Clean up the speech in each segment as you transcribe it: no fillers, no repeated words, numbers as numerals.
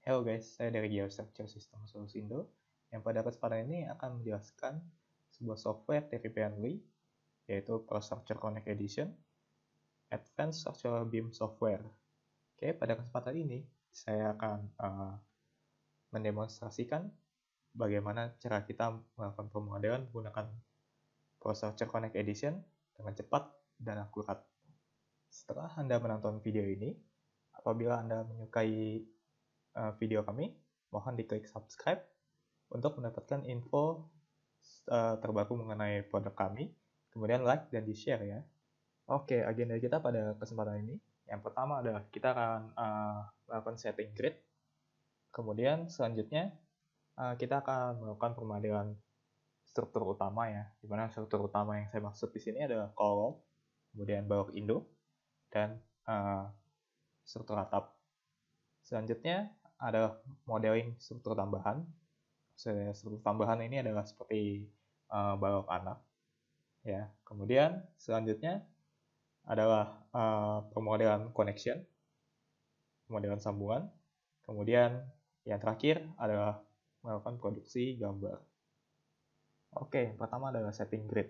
Halo guys, saya dari Geostructure System Solusindo yang pada kesempatan ini akan menjelaskan sebuah software dari Bentley, yaitu ProStructure Connect Edition, Advanced Structural BIM Software. Oke, pada kesempatan ini saya akan mendemonstrasikan bagaimana cara kita melakukan pemodelan menggunakan ProStructure Connect Edition dengan cepat dan akurat. Setelah Anda menonton video ini, apabila Anda menyukai video kami, mohon diklik subscribe untuk mendapatkan info terbaru mengenai produk kami, kemudian like dan di-share ya. Oke, agenda kita pada kesempatan ini, yang pertama adalah kita akan melakukan setting grid, kemudian selanjutnya kita akan melakukan pemodelan struktur utama ya, di mana struktur utama yang saya maksud di sini adalah kolom, kemudian balok indo, dan struktur atap. Selanjutnya adalah modeling struktur tambahan. Struktur tambahan ini adalah seperti balok anak. Ya. Kemudian selanjutnya adalah pemodelan connection, pemodelan sambungan. Kemudian yang terakhir adalah melakukan produksi gambar. Oke, yang pertama adalah setting grid.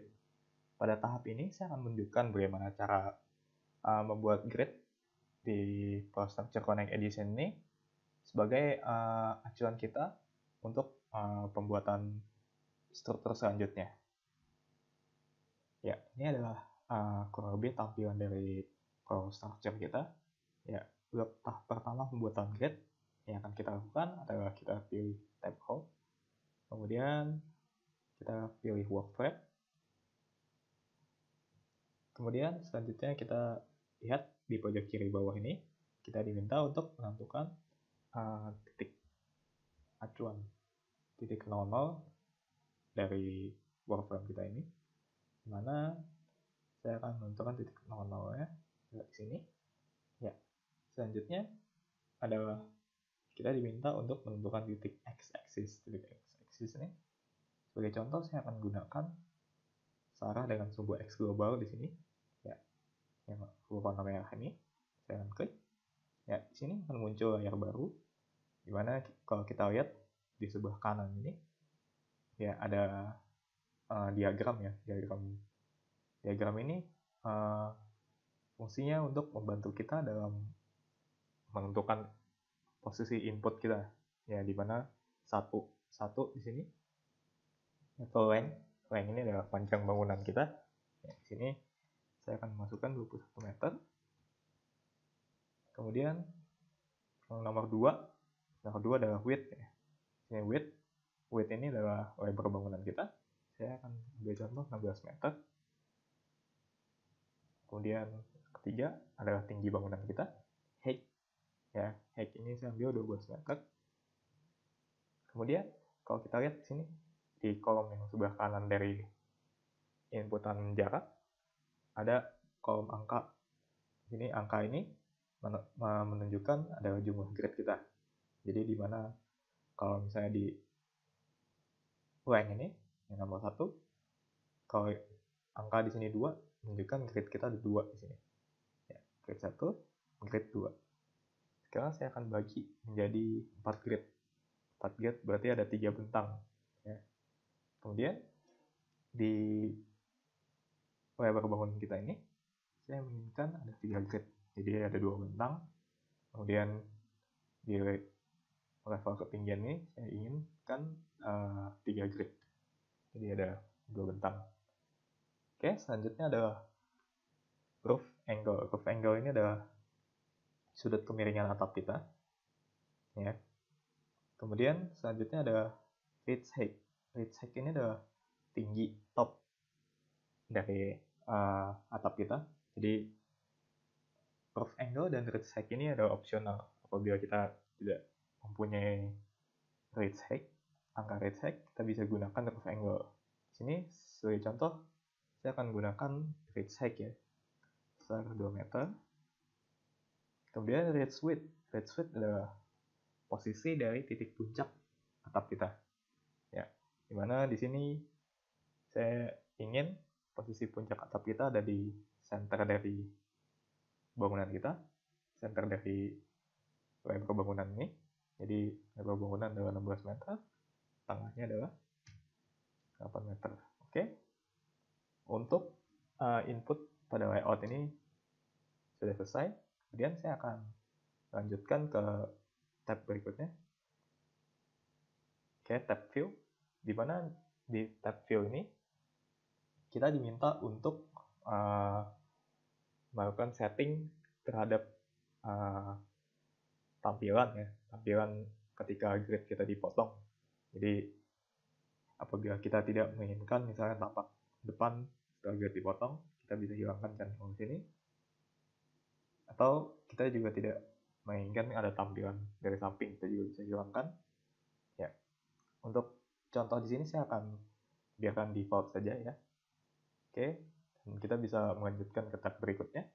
Pada tahap ini saya akan menunjukkan bagaimana cara membuat grid di ProStructure Connect Edition ini sebagai acuan kita untuk pembuatan struktur selanjutnya. Ya, ini adalah kurang lebih tampilan dari ProStructure kita. Ya, untuk tahap pertama pembuatan grid yang akan kita lakukan adalah kita pilih tab home, kemudian kita pilih work frame, kemudian selanjutnya kita lihat di pojok kiri bawah ini kita diminta untuk menentukan titik acuan titik 00 dari workframe kita ini, dimana saya akan menentukan titik 00 nya di sini. Ya, selanjutnya adalah kita diminta untuk menentukan titik x-axis. Titik x-axis ini sebagai contoh saya akan gunakan searah dengan sumbu x global di sini. Ya, yang berwarna merah ini saya akan klik. Ya, di sini akan muncul layar baru, dimana kalau kita lihat di sebelah kanan ini ya ada diagram ya. Diagram ini fungsinya untuk membantu kita dalam menentukan posisi input kita ya, dimana satu di sini atau length ini adalah panjang bangunan kita ya. Di sini saya akan masukkan 21 meter. Kemudian nomor 2 adalah width ya. Ini width ini adalah lebar bangunan kita. Saya akan ambil contoh 16 meter. Kemudian ketiga adalah tinggi bangunan kita, height ya. Height ini saya ambil 12 meter. Kemudian kalau kita lihat di sini di kolom yang sebelah kanan dari inputan jarak ada kolom angka. Ini angka ini menunjukkan adalah jumlah grid kita. Jadi di mana kalau misalnya di length ini yang nomor 1, kalau angka di sini 2 menunjukkan grid kita ada 2 di sini. Ya, grid 1, grid 2. Sekarang saya akan bagi menjadi 4 grid. 4 grid berarti ada 3 bentang. Ya. Kemudian di lebar bangunan kita ini saya menginginkan ada 3 grid. Jadi ada 2 bentang. Kemudian di level ketinggian ini saya inginkan 3 grid. Jadi ada 2 bentang. Oke, selanjutnya adalah roof angle. Roof angle ini adalah sudut kemiringan atap kita. Ya. Kemudian selanjutnya ada ridge height. Ridge height ini adalah tinggi top dari atap kita. Jadi roof angle dan ridge height ini adalah opsional. Apabila kita tidak mempunyai ridge height, angka ridge height, kita bisa gunakan roof angle. Di sini sebagai contoh saya akan gunakan ridge height ya, sebesar 2 meter. Kemudian ridge width. Ridge width adalah posisi dari titik puncak atap kita. Ya, dimana di sini saya ingin posisi puncak atap kita ada di center dari bangunan kita, center dari lebar bangunan ini. Jadi lebar bangunan adalah 16 meter, tengahnya adalah 8 meter. Oke. Untuk input pada layout ini sudah selesai. Kemudian saya akan lanjutkan ke tab berikutnya. Oke, tab view. Di mana di tab view ini kita diminta untuk melakukan setting terhadap tampilan ketika grid kita dipotong. Jadi apabila kita tidak menginginkan misalnya tampak depan setelah grid dipotong, kita bisa hilangkan centang sini. Atau kita juga tidak menginginkan ada tampilan dari samping, kita juga bisa hilangkan. Ya. Untuk contoh di sini saya akan biarkan default saja ya. Oke, dan kita bisa melanjutkan ke tab berikutnya,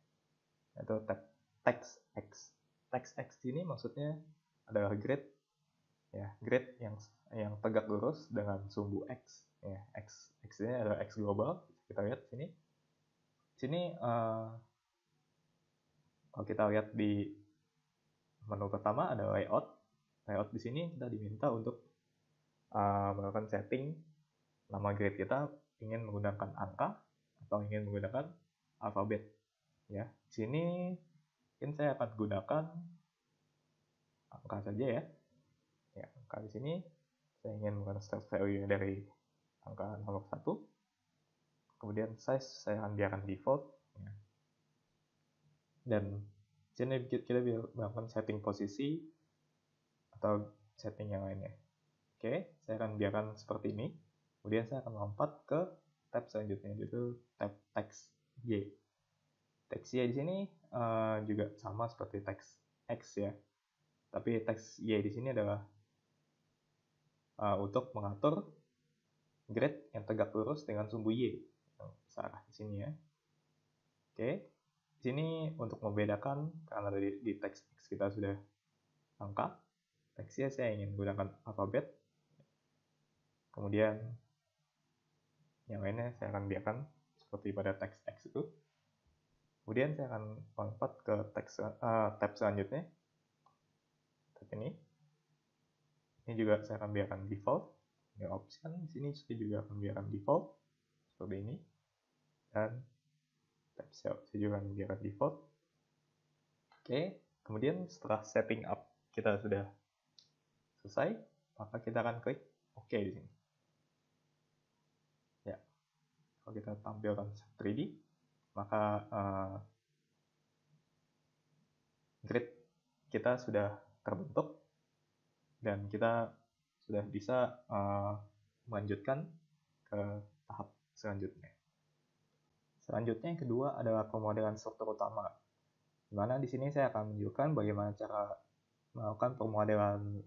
yaitu tab text X. Text X ini maksudnya adalah grid, ya, grid yang tegak lurus dengan sumbu X. Ya, X ini adalah X global. Kita lihat sini. Sini kalau kita lihat di menu pertama ada layout. Layout di sini kita diminta untuk melakukan setting nama grid kita, ingin menggunakan angka atau ingin menggunakan alfabet. Ya, di sini saya akan gunakan angka saja ya. Ya, angka di sini saya ingin menggunakan start value dari angka nomor 1. Kemudian size saya akan biarkan default. Ya. Dan di sini kita bisa melakukan setting posisi atau setting yang lainnya. Oke, saya akan biarkan seperti ini. Kemudian saya akan lompat ke tab selanjutnya, yaitu tab text Y. Text Y di sini juga sama seperti text X ya. Tapi text Y di sini adalah untuk mengatur grid yang tegak lurus dengan sumbu Y yang searah di sini ya. Oke, di sini untuk membedakan karena di text X kita sudah angka, text Y saya ingin menggunakan alfabet. Kemudian yang lainnya saya akan biarkan seperti pada text X itu. Kemudian saya akan lompat ke tab selanjutnya. Tab ini. Ini juga saya akan biarkan default. Ini option. Di sini saya juga akan biarkan default seperti ini. Dan tab saya juga akan biarkan default. Oke. Kemudian setelah setting up kita sudah selesai, maka kita akan klik OK di sini. Ya. Kalau kita tampilkan 3D, maka grid kita sudah terbentuk dan kita sudah bisa melanjutkan ke tahap selanjutnya. Selanjutnya yang kedua adalah pemodelan struktur utama. Di mana di sini saya akan menunjukkan bagaimana cara melakukan pemodelan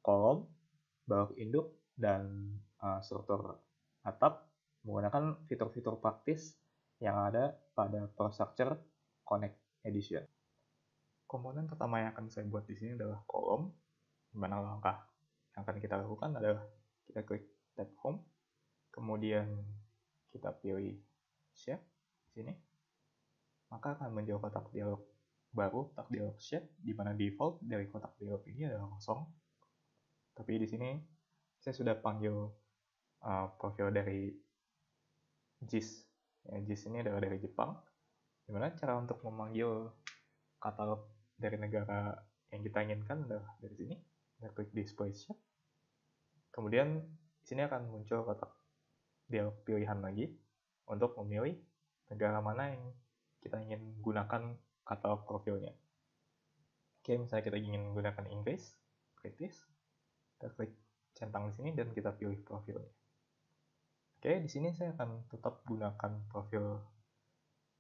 kolom, balok induk, dan struktur atap menggunakan fitur-fitur praktis yang ada pada ProStructure Connect Edition. Komponen pertama yang akan saya buat di sini adalah kolom. Di mana langkah yang akan kita lakukan adalah kita klik tab Home, kemudian kita pilih Shape di sini, maka akan muncul kotak dialog baru, kotak dialog Shape, di mana default dari kotak dialog ini adalah kosong. Tapi di sini saya sudah panggil profil dari JIS. Ya, JIS ini adalah dari Jepang. Dimana cara untuk memanggil katalog dari negara yang kita inginkan adalah dari sini. Kita klik display shape. Kemudian di sini akan muncul kotak dialog pilihan lagi untuk memilih negara mana yang kita ingin gunakan katalog profilnya. Oke, misalnya kita ingin menggunakan Inggris, British, kita klik centang di sini dan kita pilih profilnya. Oke, di sini saya akan tetap gunakan profil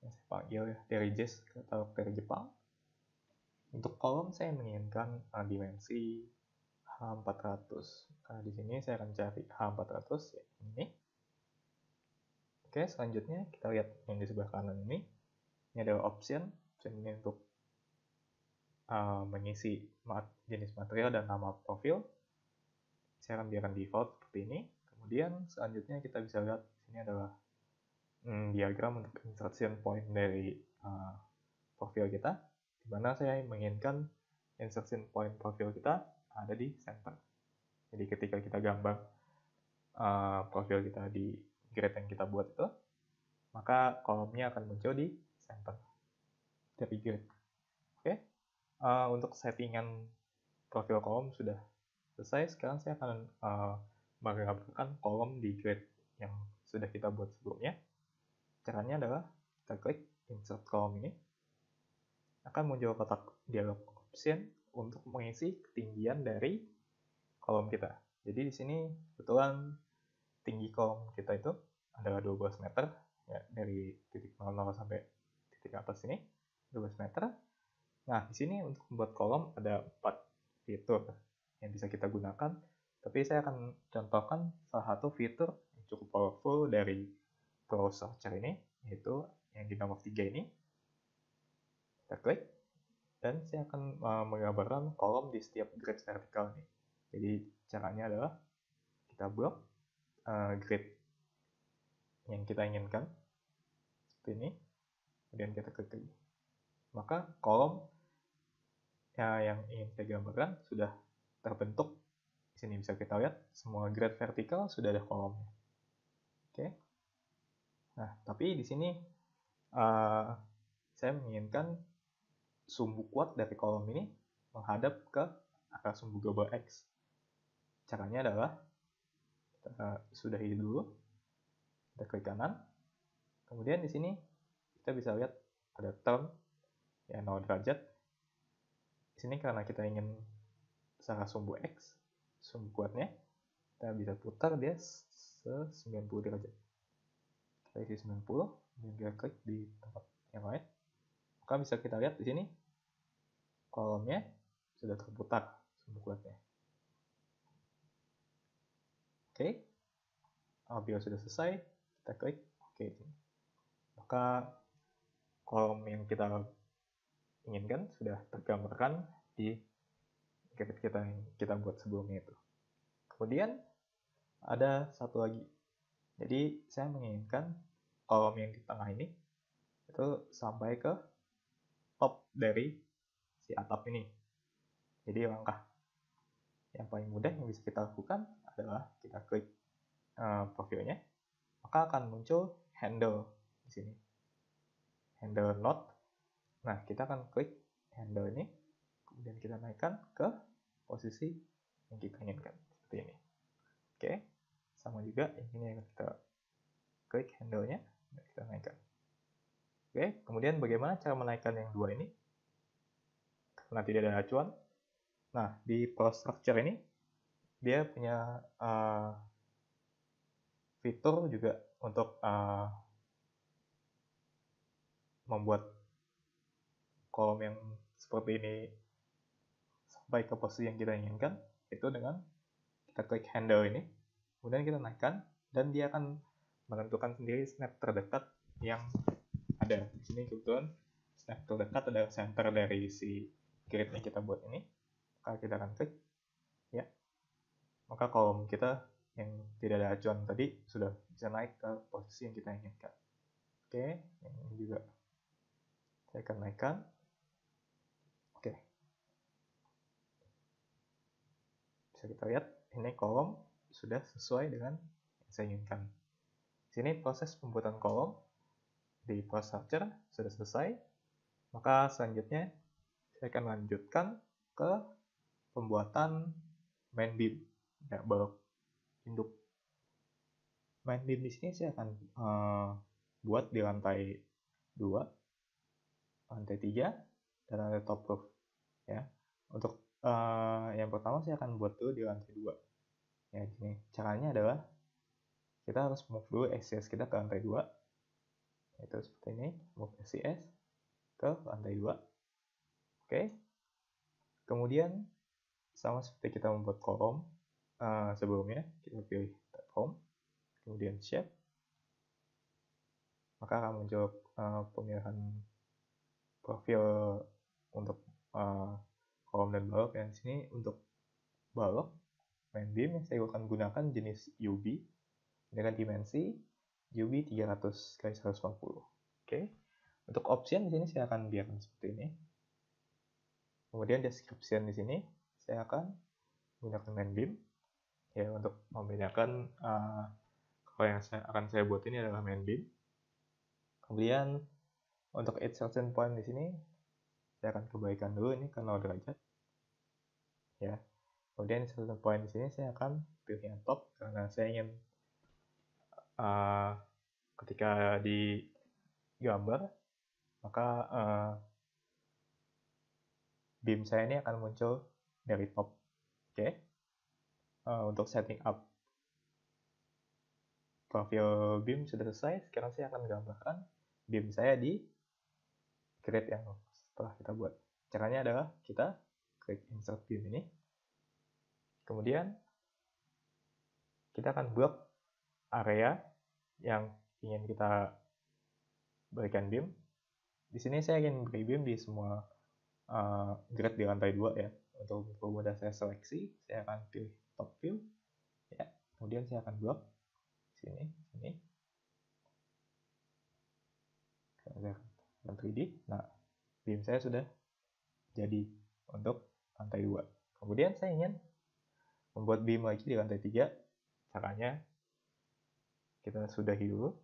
yang saya panggil ya, dari JIS, katalog dari Jepang. Untuk kolom saya menginginkan dimensi H400. Nah, di sini saya akan cari H400 ya, ini. Oke, selanjutnya kita lihat yang di sebelah kanan ini. Ini adalah option ini untuk mengisi jenis material dan nama profil. Saya akan biarkan default seperti ini. Kemudian selanjutnya kita bisa lihat ini adalah diagram untuk insertion point dari profil kita, di mana saya menginginkan insertion point profil kita ada di center. Jadi ketika kita gambar profil kita di grid yang kita buat itu, maka kolomnya akan muncul di center dari grid. Oke, untuk settingan profil kolom sudah selesai. Sekarang saya akan menggambarkan kolom di grid yang sudah kita buat sebelumnya. Caranya adalah kita klik insert kolom ini, akan muncul kotak dialog option untuk mengisi ketinggian dari kolom kita. Jadi di sini kebetulan tinggi kolom kita itu adalah 12 meter, ya, dari titik 00 sampai titik atas ini 12 meter. Nah, di sini untuk membuat kolom ada 4 fitur yang bisa kita gunakan, tapi saya akan contohkan salah satu fitur yang cukup powerful dari Pro Structure ini, yaitu yang di nomor 3 ini. Kita klik, dan saya akan menggambarkan kolom di setiap grid vertikal ini. Jadi caranya adalah kita blok grid yang kita inginkan seperti ini, kemudian kita klik lagi. Maka kolom yang ingin saya gambarkan sudah terbentuk. Di sini bisa kita lihat semua grid vertikal sudah ada kolomnya. Oke. Nah, tapi di sini saya menginginkan sumbu kuat dari kolom ini menghadap ke arah sumbu global X. Caranya adalah kita sudahi dulu, kita klik kanan, kemudian di sini kita bisa lihat ada turn, ya, 0 derajat. Di sini karena kita ingin searah sumbu X, sumbu kuatnya, kita bisa putar dia se-90 derajat. Kita isi 90, kemudian kita klik di tempat yang lain. Maka bisa kita lihat di sini kolomnya sudah terputar sumbu kuatnya. Oke. Apabila sudah selesai, kita klik OK. Maka kolom yang kita inginkan sudah tergambarkan di grid kita yang kita buat sebelumnya itu. Kemudian ada satu lagi. Jadi saya menginginkan kolom yang di tengah ini itu sampai ke top dari si atap ini. Jadi langkah yang paling mudah yang bisa kita lakukan adalah kita klik profilnya, maka akan muncul handle di sini, handle node. Nah, kita akan klik handle ini, kemudian kita naikkan ke posisi yang kita inginkan seperti ini. Oke, sama juga ini yang kita klik handle-nya dan kita naikkan. Oke, kemudian bagaimana cara menaikkan yang dua ini? Karena tidak ada acuan. Nah, di Pro Structure ini dia punya fitur juga untuk membuat kolom yang seperti ini sampai ke posisi yang kita inginkan, itu dengan kita klik handle ini, kemudian kita naikkan, dan dia akan menentukan sendiri snap terdekat yang ada. Di sini kebetulan snap terdekat adalah center dari si grid yang kita buat ini, maka kita akan klik, ya. Maka kolom kita yang tidak ada acuan tadi sudah bisa naik ke posisi yang kita inginkan. Oke, yang ini juga saya akan naikkan. Oke, bisa kita lihat ini kolom sudah sesuai dengan yang saya inginkan. Di sini proses pembuatan kolom di Pro Structure sudah selesai. Maka selanjutnya saya akan lanjutkan ke pembuatan main beam, ya, balok induk. Main beam di sini saya akan buat di lantai 2, lantai 3, dan lantai top roof, ya. Untuk yang pertama saya akan buat dulu di lantai 2. Ya, gini. Caranya adalah kita harus move dulu SCS kita ke lantai 2. Itu seperti ini, move SCS ke lantai 2. Oke. Kemudian sama seperti kita membuat kolom sebelumnya, kita pilih platform, kemudian shape, maka akan muncul pemilihan profil untuk kolom dan balok. Dan di sini untuk balok main beam yang saya akan gunakan jenis UB dengan dimensi UB 300x140. Oke. Untuk option di sini saya akan biarkan seperti ini. Kemudian description di sini saya akan menggunakan main beam ya untuk membedakan kalau yang akan saya buat ini adalah main beam. Kemudian untuk insertion point di sini saya akan kebalikan dulu ini ke 0 derajat ya. Kemudian insertion point di sini saya akan pilih yang top karena saya ingin ketika di gambar maka beam saya ini akan muncul dari top. Oke. Untuk setting up profil beam sudah selesai. Sekarang saya akan menggambarkan beam saya di grid yang setelah kita buat. Caranya adalah kita klik insert beam ini. Kemudian kita akan blok area yang ingin kita berikan beam. Di sini saya ingin beri beam di semua grid di lantai 2 ya. Untuk mempermudah saya seleksi, saya akan pilih top view ya. Kemudian saya akan blok sini. Dan 3D. Nah, beam saya sudah jadi untuk lantai 2. Kemudian saya ingin membuat beam lagi di lantai 3. Caranya kita sudahi dulu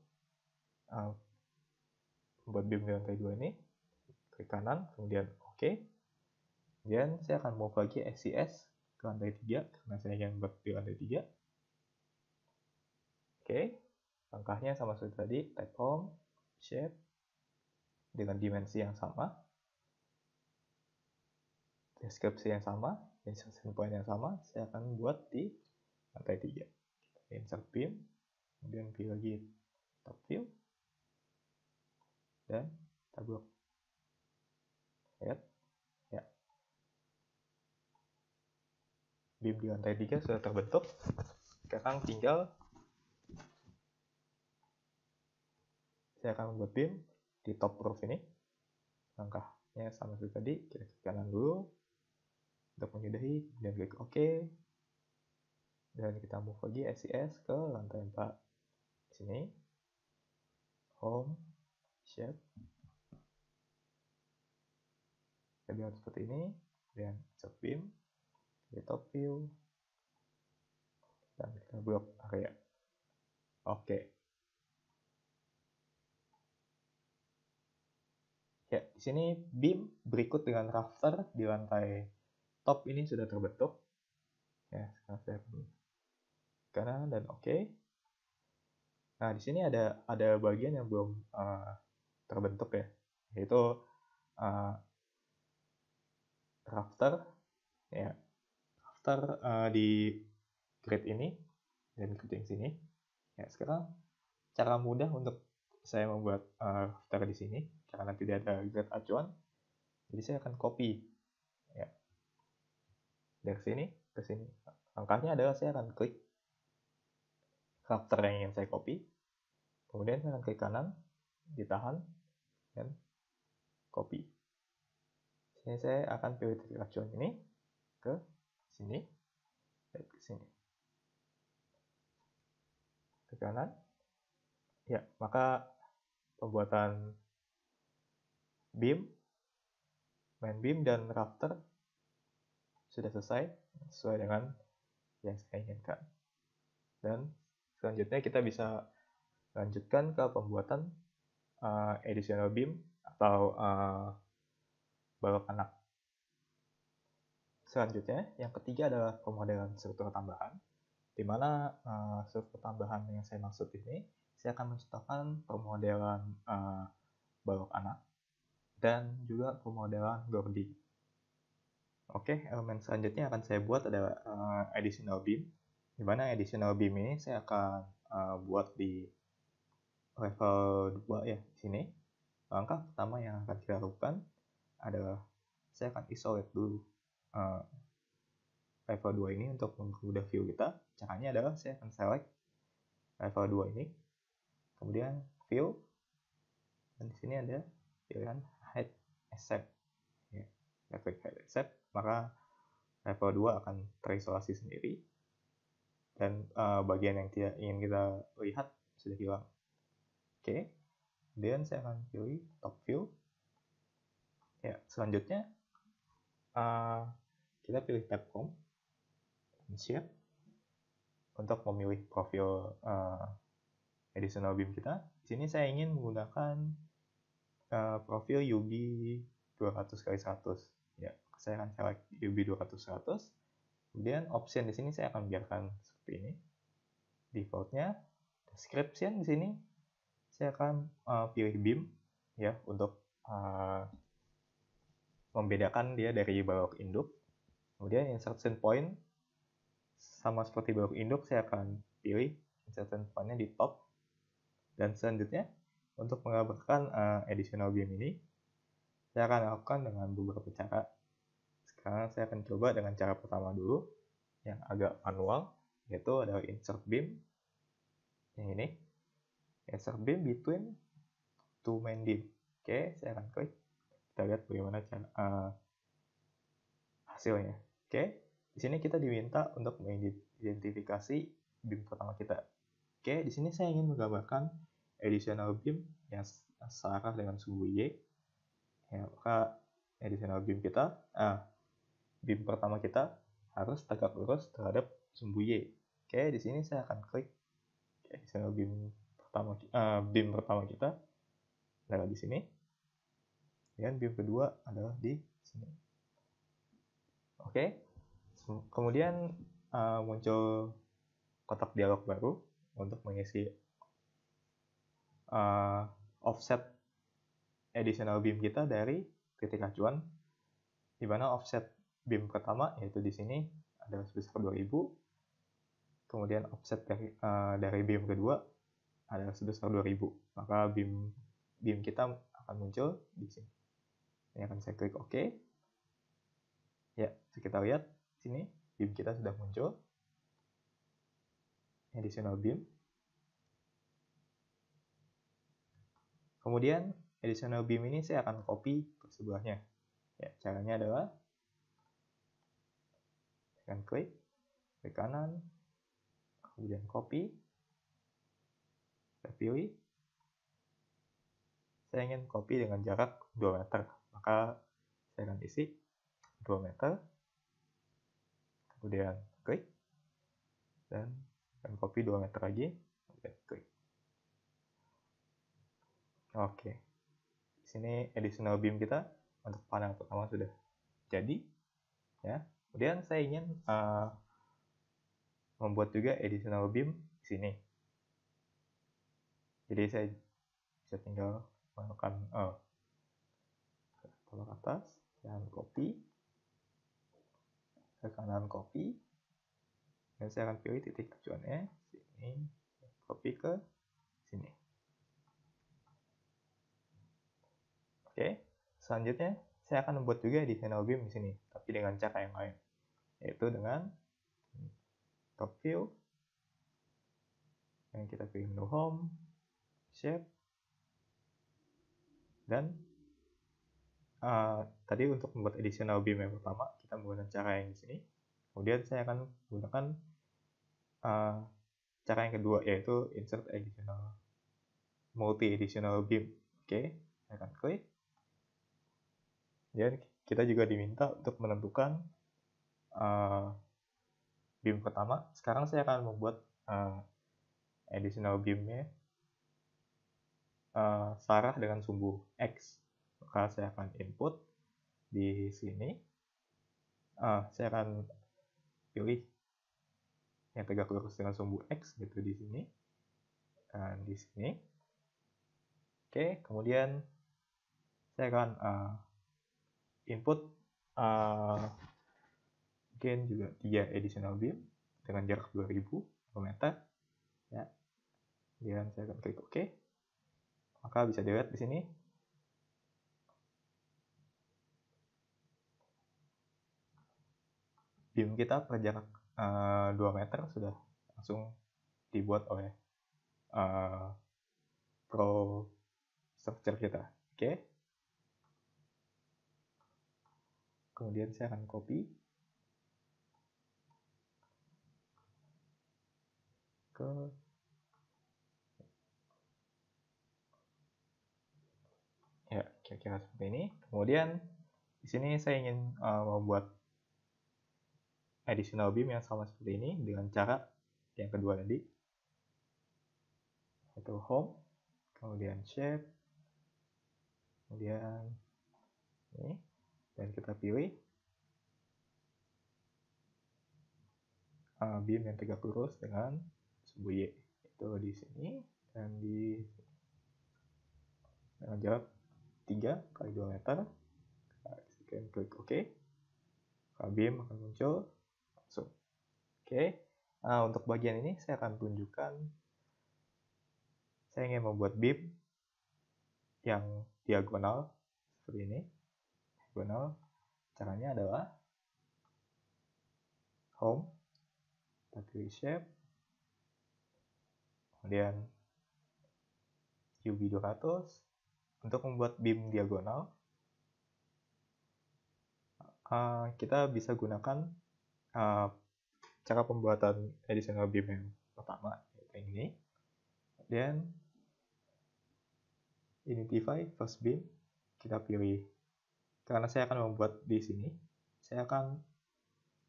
membuat beam di lantai 2 ini. Klik kanan, kemudian OK. Kemudian saya akan move lagi SCS ke lantai 3 karena saya ingin buat di lantai 3. Oke. Langkahnya sama seperti tadi, type home, shape dengan dimensi yang sama, deskripsi yang sama, insertion point yang sama, saya akan buat di lantai 3. Insert beam, kemudian pilih lagi top view, dan kita blok. Lihat, ya. Beam di lantai 3 sudah terbentuk. Sekarang tinggal saya akan membuat beam di top roof ini. Langkahnya sama seperti tadi, kita klik kanan dulu untuk menyudahi, dan klik OK. Dan kita move lagi SCS ke lantai 4. Sini, home, shape. Kita lihat seperti ini, dan insert beam, di top view, dan kita blok area. Oke. Ya, di sini beam berikut dengan rafter di lantai top ini sudah terbentuk. Ya, sekarang saya kanan dan oke. Nah, di sini ada bagian yang belum terbentuk ya, yaitu rafter ya. Rafter di grid ini dan grid yang sini. Ya, sekarang cara mudah untuk saya membuat rafter di sini karena tidak ada grid acuan. Jadi saya akan copy ya. Dari sini ke sini. Langkahnya adalah saya akan klik rafter yang ingin saya copy. Kemudian saya akan klik kanan, ditahan, dan copy. Sini saya akan pilih titik acuan ini ke sini dan ke sini. Ke kanan. Ya, maka pembuatan beam, main beam dan rafter sudah selesai sesuai dengan yang saya inginkan. Dan selanjutnya kita bisa lanjutkan ke pembuatan additional beam atau balok anak. Selanjutnya, yang ketiga adalah pemodelan struktur tambahan, di mana struktur tambahan yang saya maksud ini, saya akan menciptakan pemodelan balok anak dan juga pemodelan Gordy. Oke, elemen selanjutnya akan saya buat adalah additional beam, di mana additional beam ini saya akan buat di level 2 ya, di sini. Langkah pertama yang akan kita lakukan adalah saya akan isolate dulu level 2 ini untuk mempermudah view kita. Caranya adalah saya akan select level 2 ini, kemudian view, dan di sini ada pilihan hide except. Ya, kita klik hide except, maka level 2 akan terisolasi sendiri, dan bagian yang tidak ingin kita lihat sudah hilang. Oke, kemudian saya akan pilih top view. Ya, selanjutnya kita pilih tab home. Insert untuk memilih profil additional beam kita. Di sini saya ingin menggunakan profil UB 200x100. Ya, saya akan select UB 200x100. Kemudian option di sini saya akan biarkan seperti ini. Defaultnya. Description di sini saya akan pilih beam ya untuk membedakan dia dari balok induk. Kemudian insertion point sama seperti balok induk, saya akan pilih insertion point-nya di top. Dan selanjutnya untuk menggambarkan additional beam ini saya akan lakukan dengan beberapa cara. Sekarang saya akan coba dengan cara pertama dulu yang agak manual, yaitu adalah insert beam yang ini, insert beam between two main beam. Oke, saya akan klik. Kita lihat bagaimana cara hasilnya. Oke, di sini kita diminta untuk mengidentifikasi beam pertama kita. Oke, di sini saya ingin menggambarkan additional beam yang searah dengan sumbu Y. Ya, maka additional beam kita, beam pertama kita harus tegak lurus terhadap sumbu Y. Oke, di sini saya akan klik additional beam pertama kita adalah di sini. Dan beam kedua adalah di sini. Oke, kemudian muncul kotak dialog baru untuk mengisi offset additional beam kita dari titik acuan, di mana offset beam pertama yaitu di sini adalah sebesar 2000, kemudian offset dari beam kedua adalah sebesar 2000, maka beam kita akan muncul di sini. Ini akan saya klik OK. Ya, kita lihat sini beam kita sudah muncul, additional beam. Kemudian additional beam ini saya akan copy ke sebelahnya. Ya, caranya adalah saya akan klik kanan, kemudian copy, saya pilih. Saya ingin copy dengan jarak 2 meter, maka saya akan isi 2 meter, kemudian klik, dan akan copy 2 meter lagi, kemudian klik. Oke, di sini additional beam kita untuk panel pertama sudah jadi. Ya, kemudian saya ingin membuat juga additional beam di sini. Jadi saya bisa tinggal melakukan ke atas, saya copy, ke kanan copy, dan saya akan pilih titik acuannya sini, copy ke sini. Oke, selanjutnya saya akan membuat juga additional beam di sini, tapi dengan cara yang lain, yaitu dengan top view, yang kita pilih menu home, shape, dan tadi untuk membuat additional beam yang pertama kita menggunakan cara yang di sini. Kemudian saya akan menggunakan cara yang kedua, yaitu insert additional multi additional beam. Oke, saya akan klik. Dan kita juga diminta untuk menentukan beam pertama. Sekarang saya akan membuat additional beamnya searah dengan sumbu X. Maka saya akan input di sini. Saya akan pilih yang tegak lurus dengan sumbu X gitu di sini dan di sini. Oke, kemudian saya akan input mungkin juga 3 additional beam dengan jarak 2000 km. Ya. Kemudian saya akan klik OK. Maka bisa dilihat di sini beam kita per jarak 2 meter sudah langsung dibuat oleh Pro Structure kita. Oke. Kemudian saya akan copy ke ya kira-kira seperti ini. Kemudian di sini saya ingin membuat additional beam yang sama seperti ini dengan cara yang kedua tadi, yaitu home, kemudian shape, kemudian ini, dan kita pilih beam yang tegak lurus dengan sumbu Y, itu di sini dan di sini. Dengan jarak 3 kali 2 meter, kita klik OK, beam akan muncul langsung. Oke, untuk bagian ini saya akan tunjukkan, saya ingin membuat beam yang diagonal seperti ini. Diagonal, caranya adalah home, kita pilih shape, kemudian UV 200. Untuk membuat beam diagonal, kita bisa gunakan cara pembuatan additional beam yang pertama, yaitu ini. Dan identify first beam, kita pilih, karena saya akan membuat di sini, saya akan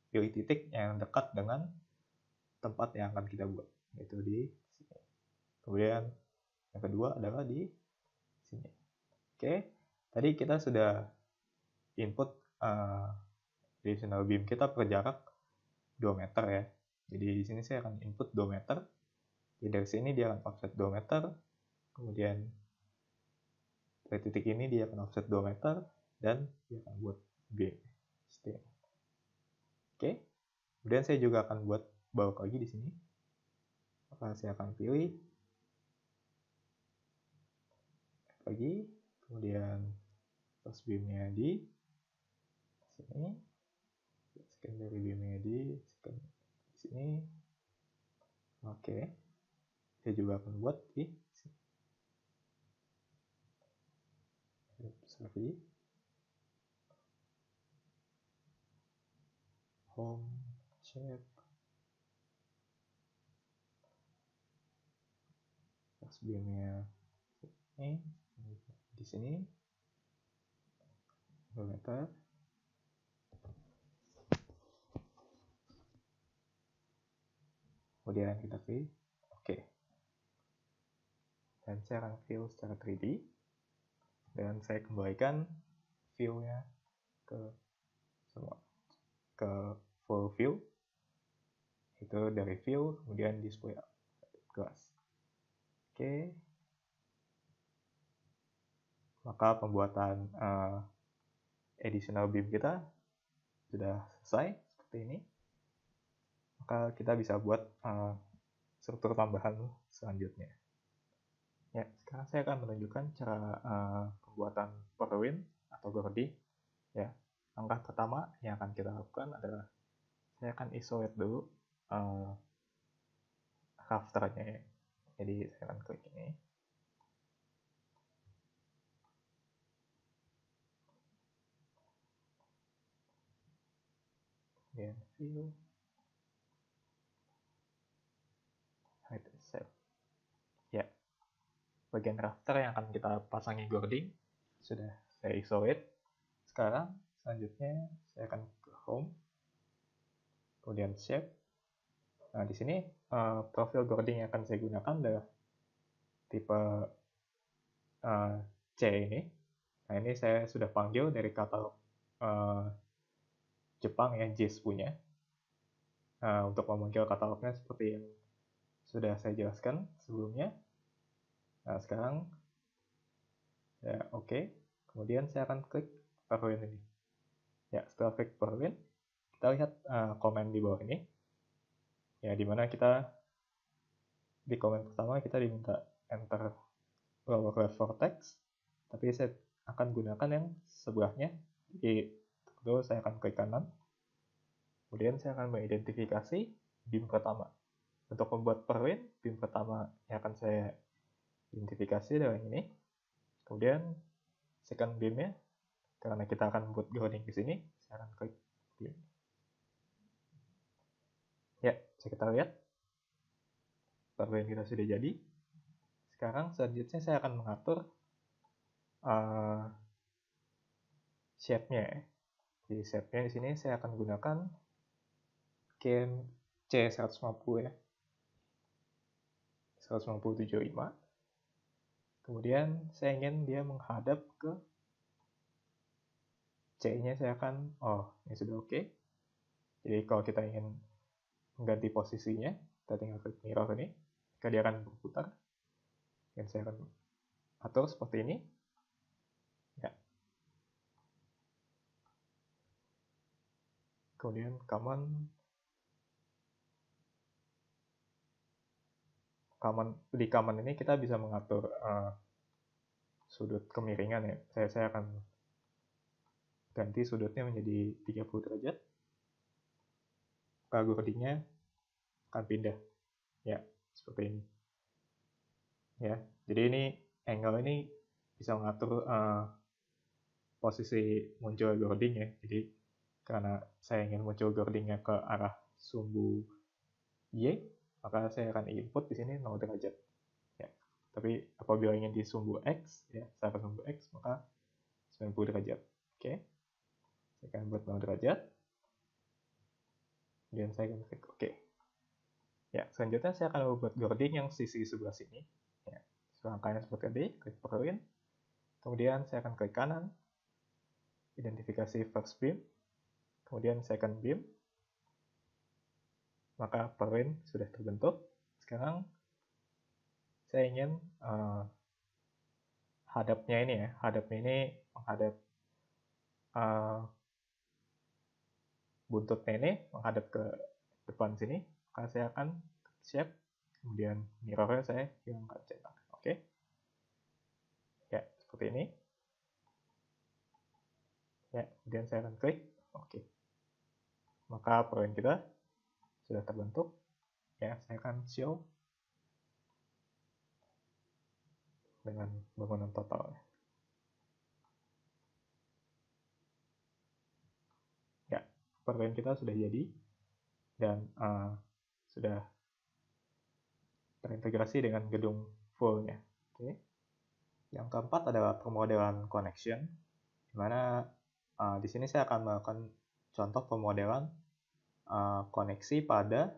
pilih titik yang dekat dengan tempat yang akan kita buat, yaitu di sini. Kemudian yang kedua adalah di sini. Oke, tadi kita sudah input additional beam kita per jarak 2 meter ya. Jadi di sini saya akan input 2 meter. Jadi dari sini dia akan offset 2 meter. Kemudian dari titik ini dia akan offset 2 meter dan dia akan buat beam. Oke. Kemudian saya juga akan buat bawah lagi di sini. Maka saya akan pilih lagi, kemudian first beamnya di sini, secondary beamnya di sini. Oke, saya juga akan buat di sini. Sorry, home, shape, first beamnya ini di sini 2 meter. Kemudian kita klik OK. Dan saya akan view secara 3D. Dan saya kembalikan view-nya ke semua, ke full view. Itu dari view, kemudian display glass. Oke. Maka pembuatan additional beam kita sudah selesai seperti ini. Maka kita bisa buat struktur tambahan selanjutnya. Ya, sekarang saya akan menunjukkan cara pembuatan purlin atau gording. Ya, langkah pertama yang akan kita lakukan adalah saya akan isolate dulu rafternya ya. Jadi saya akan klik ini. Kemudian view. Hide save. Ya, bagian rafter yang akan kita pasangi gording sudah saya isolate. Sekarang selanjutnya saya akan ke home, kemudian shape. Nah, di sini profil gording yang akan saya gunakan adalah tipe C ini. Nah, ini saya sudah panggil dari katalog Jepang ya, JIS punya. Untuk memanggil katalognya seperti yang sudah saya jelaskan sebelumnya. Nah, sekarang ya oke. Kemudian saya akan klik purlin ini. Ya, setelah klik purlin, kita lihat komen di bawah ini. Ya, dimana kita di komen pertama kita diminta enter lower left vortex, tapi saya akan gunakan yang sebelahnya. Jadi tentu saya akan klik kanan. Kemudian saya akan mengidentifikasi beam pertama. Untuk membuat purlin, beam pertama yang akan saya identifikasi adalah ini. Kemudian second beamnya, karena kita akan membuat grounding di sini, saya akan klik beam. Ya, bisa kita lihat purlin kita sudah jadi. Sekarang selanjutnya saya akan mengatur shape-nya. Jadi shape-nya di sini saya akan gunakan C150 ya. 150.75. Kemudian saya ingin dia menghadap ke C-nya, saya akan, ini sudah oke. Jadi kalau kita ingin mengganti posisinya, kita tinggal klik mirror ini, maka dia akan berputar. Dan saya akan atur seperti ini. Ya. Kemudian di command ini kita bisa mengatur sudut kemiringan ya. Saya akan ganti sudutnya menjadi 30 derajat. Maka groundingnya akan pindah. Ya, seperti ini. Ya, jadi ini angle ini bisa mengatur posisi muncul grounding ya. Jadi karena saya ingin muncul groundingnya ke arah sumbu Y, maka saya akan input di sini 0 derajat. Ya. Tapi apabila ingin di sumbu X, ya, secara sumbu X, maka 90 derajat. Oke. Saya akan buat 0 derajat. Kemudian saya akan klik OK. Ya, selanjutnya saya akan membuat grounding yang sisi sebelah sini. Ya, rangkaian seperti tadi, klik Point. Kemudian saya akan klik kanan, identifikasi first beam, kemudian second beam, maka point sudah terbentuk. Sekarang saya ingin hadapnya ini menghadap buntutnya ini menghadap ke depan sini, maka saya akan shape, kemudian mirrornya saya hilangkan cetak. Oke. Ya, seperti ini. Ya, kemudian saya akan klik OK. Maka point kita sudah terbentuk. Ya, saya akan show dengan bangunan total. Ya, point kita sudah jadi dan sudah terintegrasi dengan gedung fullnya. Oke. Yang keempat adalah pemodelan connection, di mana di sini saya akan melakukan contoh pemodelan koneksi pada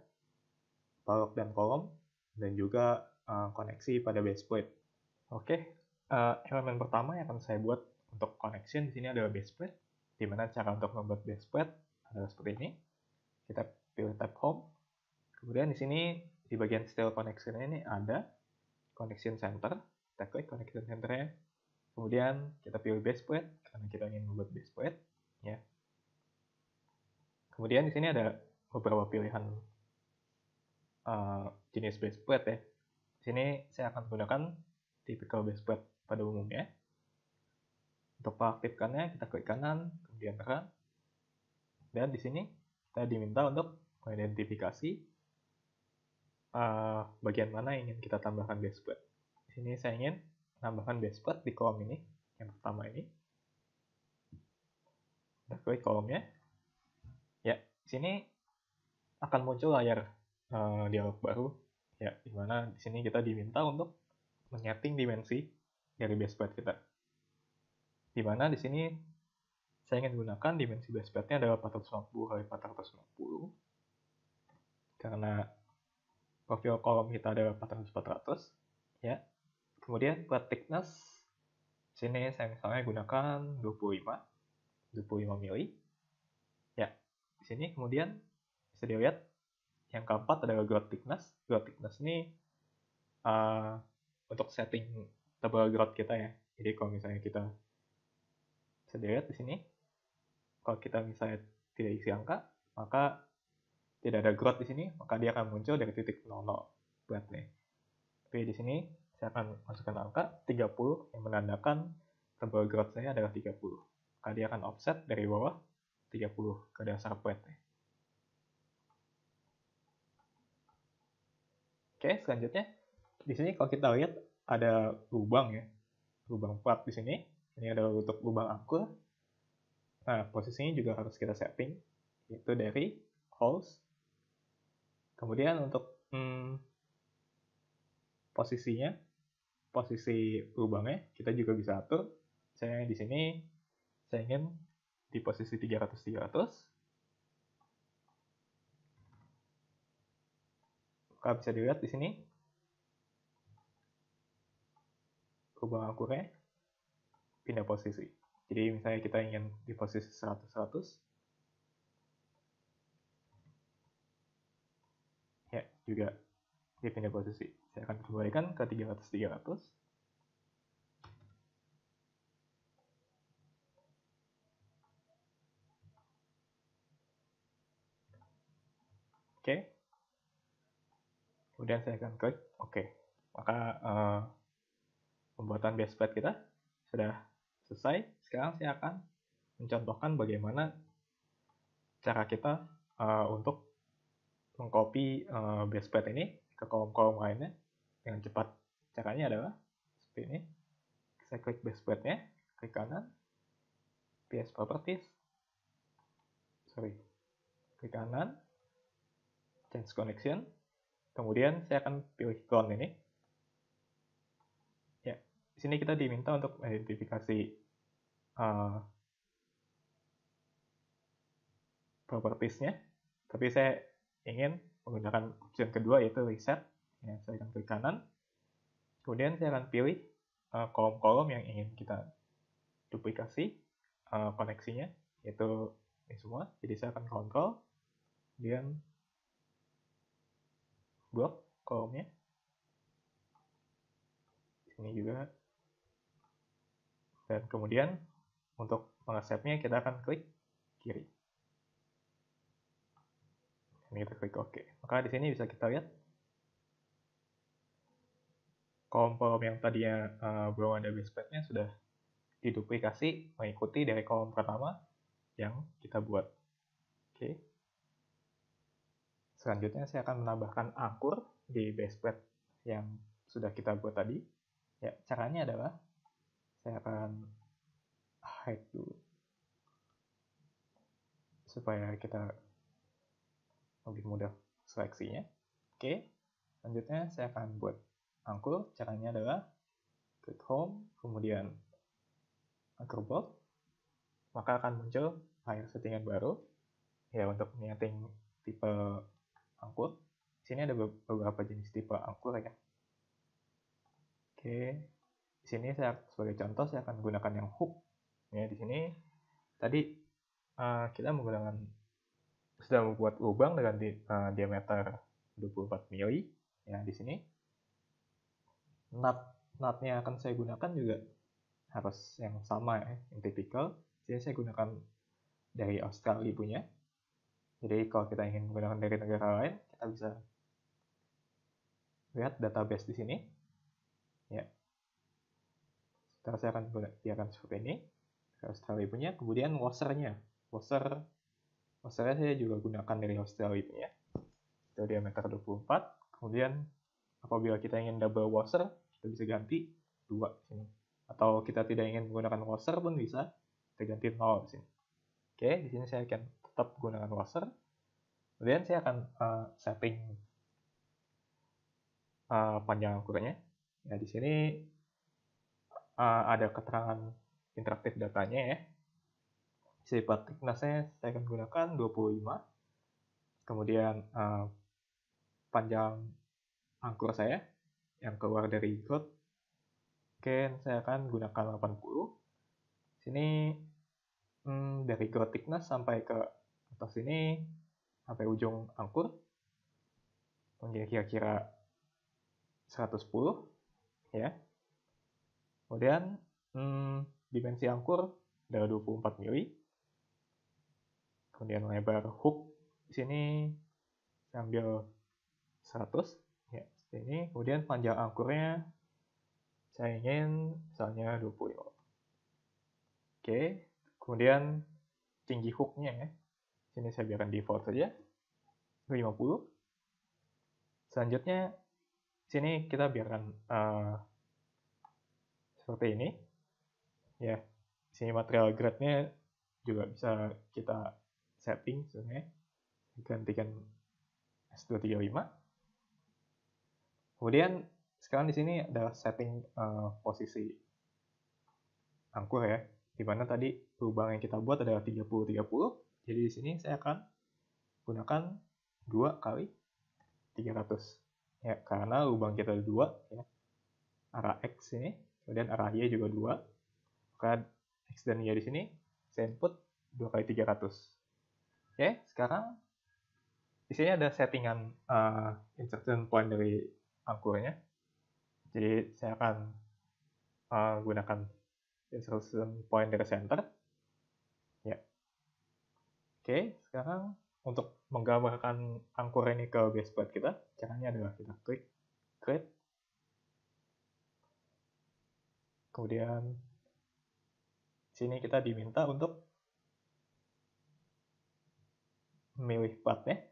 balok dan kolom, dan juga koneksi pada base plate. Oke, elemen pertama yang akan saya buat untuk connection di sini adalah base plate, di mana cara untuk membuat base plate adalah seperti ini. Kita pilih tab home, kemudian di sini di bagian style connection ini ada connection center, kita klik connection center-nya, kemudian kita pilih base plate karena kita ingin membuat base plate, ya. Kemudian di sini ada beberapa pilihan jenis base plate ya. Di sini saya akan gunakan typical base plate pada umumnya. Untuk mengaktifkannya kita klik kanan, kemudian run, dan di sini kita diminta untuk mengidentifikasi bagian mana yang ingin kita tambahkan base plate. Di sini saya ingin menambahkan base plate di kolom ini, yang pertama ini. Kita klik kolomnya. Ya, di sini akan muncul layar dialog baru, ya, di mana di sini kita diminta untuk menyeting dimensi dari base plate kita. Di mana di sini saya ingin gunakan dimensi base plate-nya adalah 450 x 450 karena profil kolom kita adalah 400-400, ya. Kemudian plate thickness sini saya misalnya gunakan 25 mili. Ya, di sini kemudian bisa dilihat yang keempat adalah grout thickness. Grout thickness ini untuk setting tebal grout kita ya. Jadi kalau misalnya kita bisa dilihat di sini, kalau kita misalnya tidak isi angka, maka tidak ada grout di sini, maka dia akan muncul dari titik 00 plate-nya. Tapi di sini saya akan masukkan angka 30 yang menandakan tebal grout saya adalah 30. Maka dia akan offset dari bawah 30 ke dasar plate-nya. Oke, selanjutnya di sini kalau kita lihat ada lubang ya, lubang plat di sini. Ini adalah untuk lubang angkul. Nah, posisinya juga harus kita setting, yaitu dari holes. Kemudian untuk posisi lubangnya kita juga bisa atur. Saya di sini saya ingin di posisi 300. Maka bisa dilihat di sini lubang angkurnya pindah posisi. Jadi misalnya kita ingin di posisi 100-100, ya juga dia pindah posisi. Saya akan kembalikan ke 300-300. Oke. Kemudian saya akan klik oke. Maka pembuatan base plate kita sudah selesai. Sekarang saya akan mencontohkan bagaimana cara kita untuk mengcopy base plate ini ke kolom-kolom lainnya dengan cepat. Caranya adalah seperti ini. Saya klik base plate-nya, klik kanan, PS Properties, klik kanan, Change Connection, kemudian saya akan pilih clone ini. Ya, di sini kita diminta untuk mengidentifikasi properties-nya, tapi saya ingin menggunakan opsi kedua yaitu reset. Ya, saya akan klik kanan, kemudian saya akan pilih kolom-kolom yang ingin kita duplikasi koneksinya, yaitu ini semua. Jadi saya akan kontrol, kemudian blok kolomnya. Ini juga. Dan kemudian untuk mengasepnya kita akan klik kiri. Ini kita klik OK. Maka di sini bisa kita lihat kolom-kolom yang tadinya belum ada base plate-nya sudah diduplikasi mengikuti dari kolom pertama yang kita buat. Oke. Selanjutnya saya akan menambahkan angkur di base plate yang sudah kita buat tadi. Ya, caranya adalah saya akan hide dulu supaya kita lebih mudah seleksinya. Oke. Selanjutnya saya akan buat angkur. Caranya adalah klik home, kemudian angkur bolt, maka akan muncul layar settingan baru ya untuk menyeting tipe angkur. Di sini ada beberapa jenis tipe angkur ya. Oke, di sini saya sebagai contoh saya akan gunakan yang hook. Ya, di sini tadi kita sudah membuat lubang dengan diameter 24 mili. Ya, di sini nut-nya akan saya gunakan juga harus yang sama ya, yang tipikal. Jadi saya gunakan dari Australia punya. Jadi kalau kita ingin menggunakan dari negara lain, kita bisa lihat database di sini. Ya. Setelah saya akan biarkan seperti ini. Australia punya. Kemudian washernya. Washernya saya juga gunakan dari Australia punya. Itu diameter 24. Kemudian apabila kita ingin double washer, kita bisa ganti 2 di sini. Atau kita tidak ingin menggunakan washer pun bisa, kita ganti 0 di sini. Oke, di sini saya akan tetap gunakan washer. Kemudian saya akan setting panjang angkurnya. Ya, di sini ada keterangan interaktif datanya ya. Sifat thickness-nya saya akan gunakan 25. Kemudian panjang angkur saya yang keluar dari grout, oke, saya akan gunakan 80. Sini dari grout thickness sampai ke atas sini sampai ujung angkur mungkin kira-kira 110 ya. Kemudian dimensi angkur adalah 24 mili. Kemudian lebar hook di sini saya ambil 100 ya, seperti ini. Kemudian panjang angkurnya saya ingin misalnya 25. Oke, kemudian tinggi hooknya ya. Sini saya biarkan default saja 50. Selanjutnya sini kita biarkan seperti ini ya. Sini material grade-nya juga bisa kita setting sebenarnya. Gantikan S235. Kemudian sekarang di sini ada setting posisi angkur ya. Dimana tadi lubang yang kita buat adalah 30-30. Jadi di sini saya akan gunakan 2 kali 300. Ya, karena lubang kita ada 2, ya. Arah X ini, kemudian arah Y juga 2. Maka X dan Y di sini saya input 2 kali 300. Oke, sekarang di sini ada settingan insertion point dari angkurnya. Jadi saya akan gunakan insertion point dari center. Ya. Oke, sekarang untuk menggambarkan angkur ini ke base plate kita, caranya adalah kita klik create. Kemudian sini kita diminta untuk memilih platnya,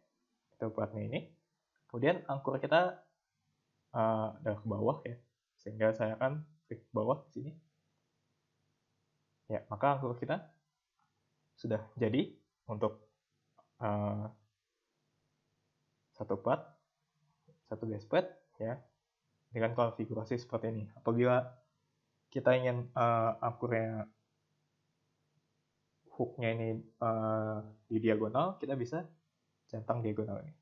itu platnya ini. Kemudian angkur kita adalah ke bawah ya, sehingga saya akan klik bawah di sini. Ya, maka angkur kita sudah jadi untuk satu plat, satu base plate ya, dengan konfigurasi seperti ini. Apabila kita ingin angkurnya hooknya ini di diagonal, kita bisa centang diagonal ini.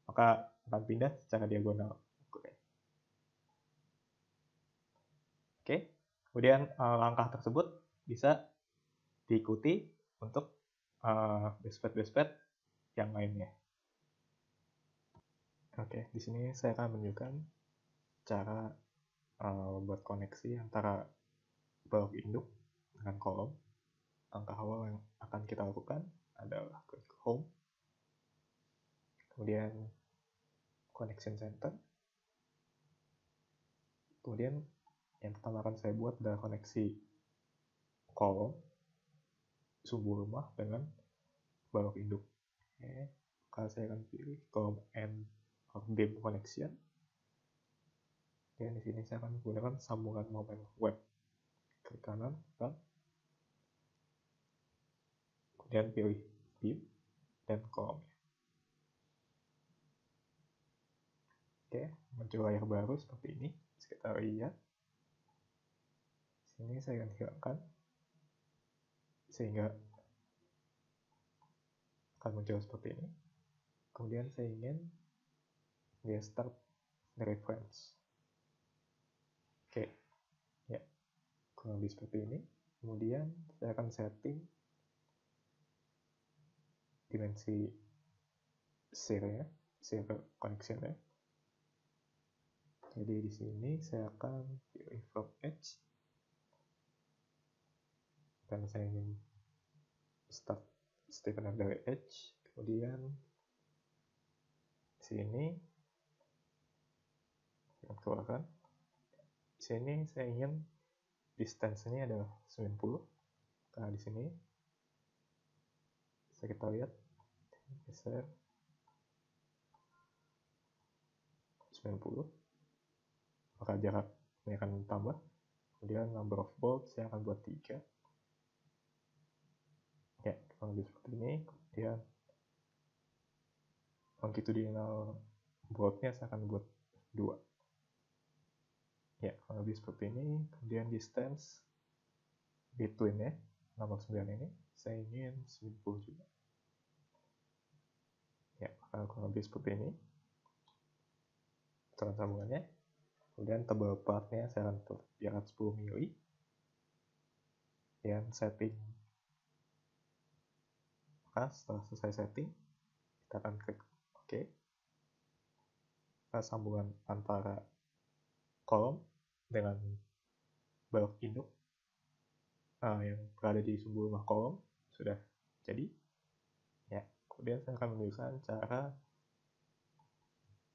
Maka akan pindah secara diagonal. Oke, kemudian langkah tersebut bisa diikuti untuk base plate yang lainnya. Oke, di sini saya akan menunjukkan cara membuat koneksi antara balok induk dengan kolom. Langkah awal yang akan kita lakukan adalah klik home, kemudian connection center, kemudian yang pertama akan saya buat adalah koneksi kolom sumbu rumah dengan balok induk. Oke, maka saya akan pilih kolom N beam connection. Dan di sini saya akan menggunakan sambungan momen web. Klik kanan, kan? Kemudian pilih beam dan kolomnya. Oke, muncul layar baru seperti ini. Kita lihat. Sini saya akan hilangkan sehingga akan muncul seperti ini. Kemudian saya ingin dia start reference. Oke, ya, kurang lebih seperti ini. Kemudian saya akan setting dimensi share connection-nya. Jadi di sini saya akan pilih from edge dan saya ingin start stiffener dari edge. Kemudian sini saya keluarkan. Sini saya ingin distance-nya adalah 90. Karena di sini kita lihat geser 90. Maka jarak ini akan tambah. Kemudian number of bolts saya akan buat 3. Ya, kurang lebih seperti ini. Kemudian longitudinal boltnya saya akan buat 2. Ya, kurang lebih seperti ini. Kemudian distance between ya, nomor 9 ini saya ingin 90 juga. Ya, kurang lebih seperti ini aturan sambungannya. Kemudian tebal platnya saya akan buat 10 mili. Dan setting. Maka setelah selesai setting, kita akan klik OK. Maka sambungan antara kolom dengan balok induk yang berada di sumbu rumah kolom sudah jadi. Ya, kemudian saya akan menunjukkan cara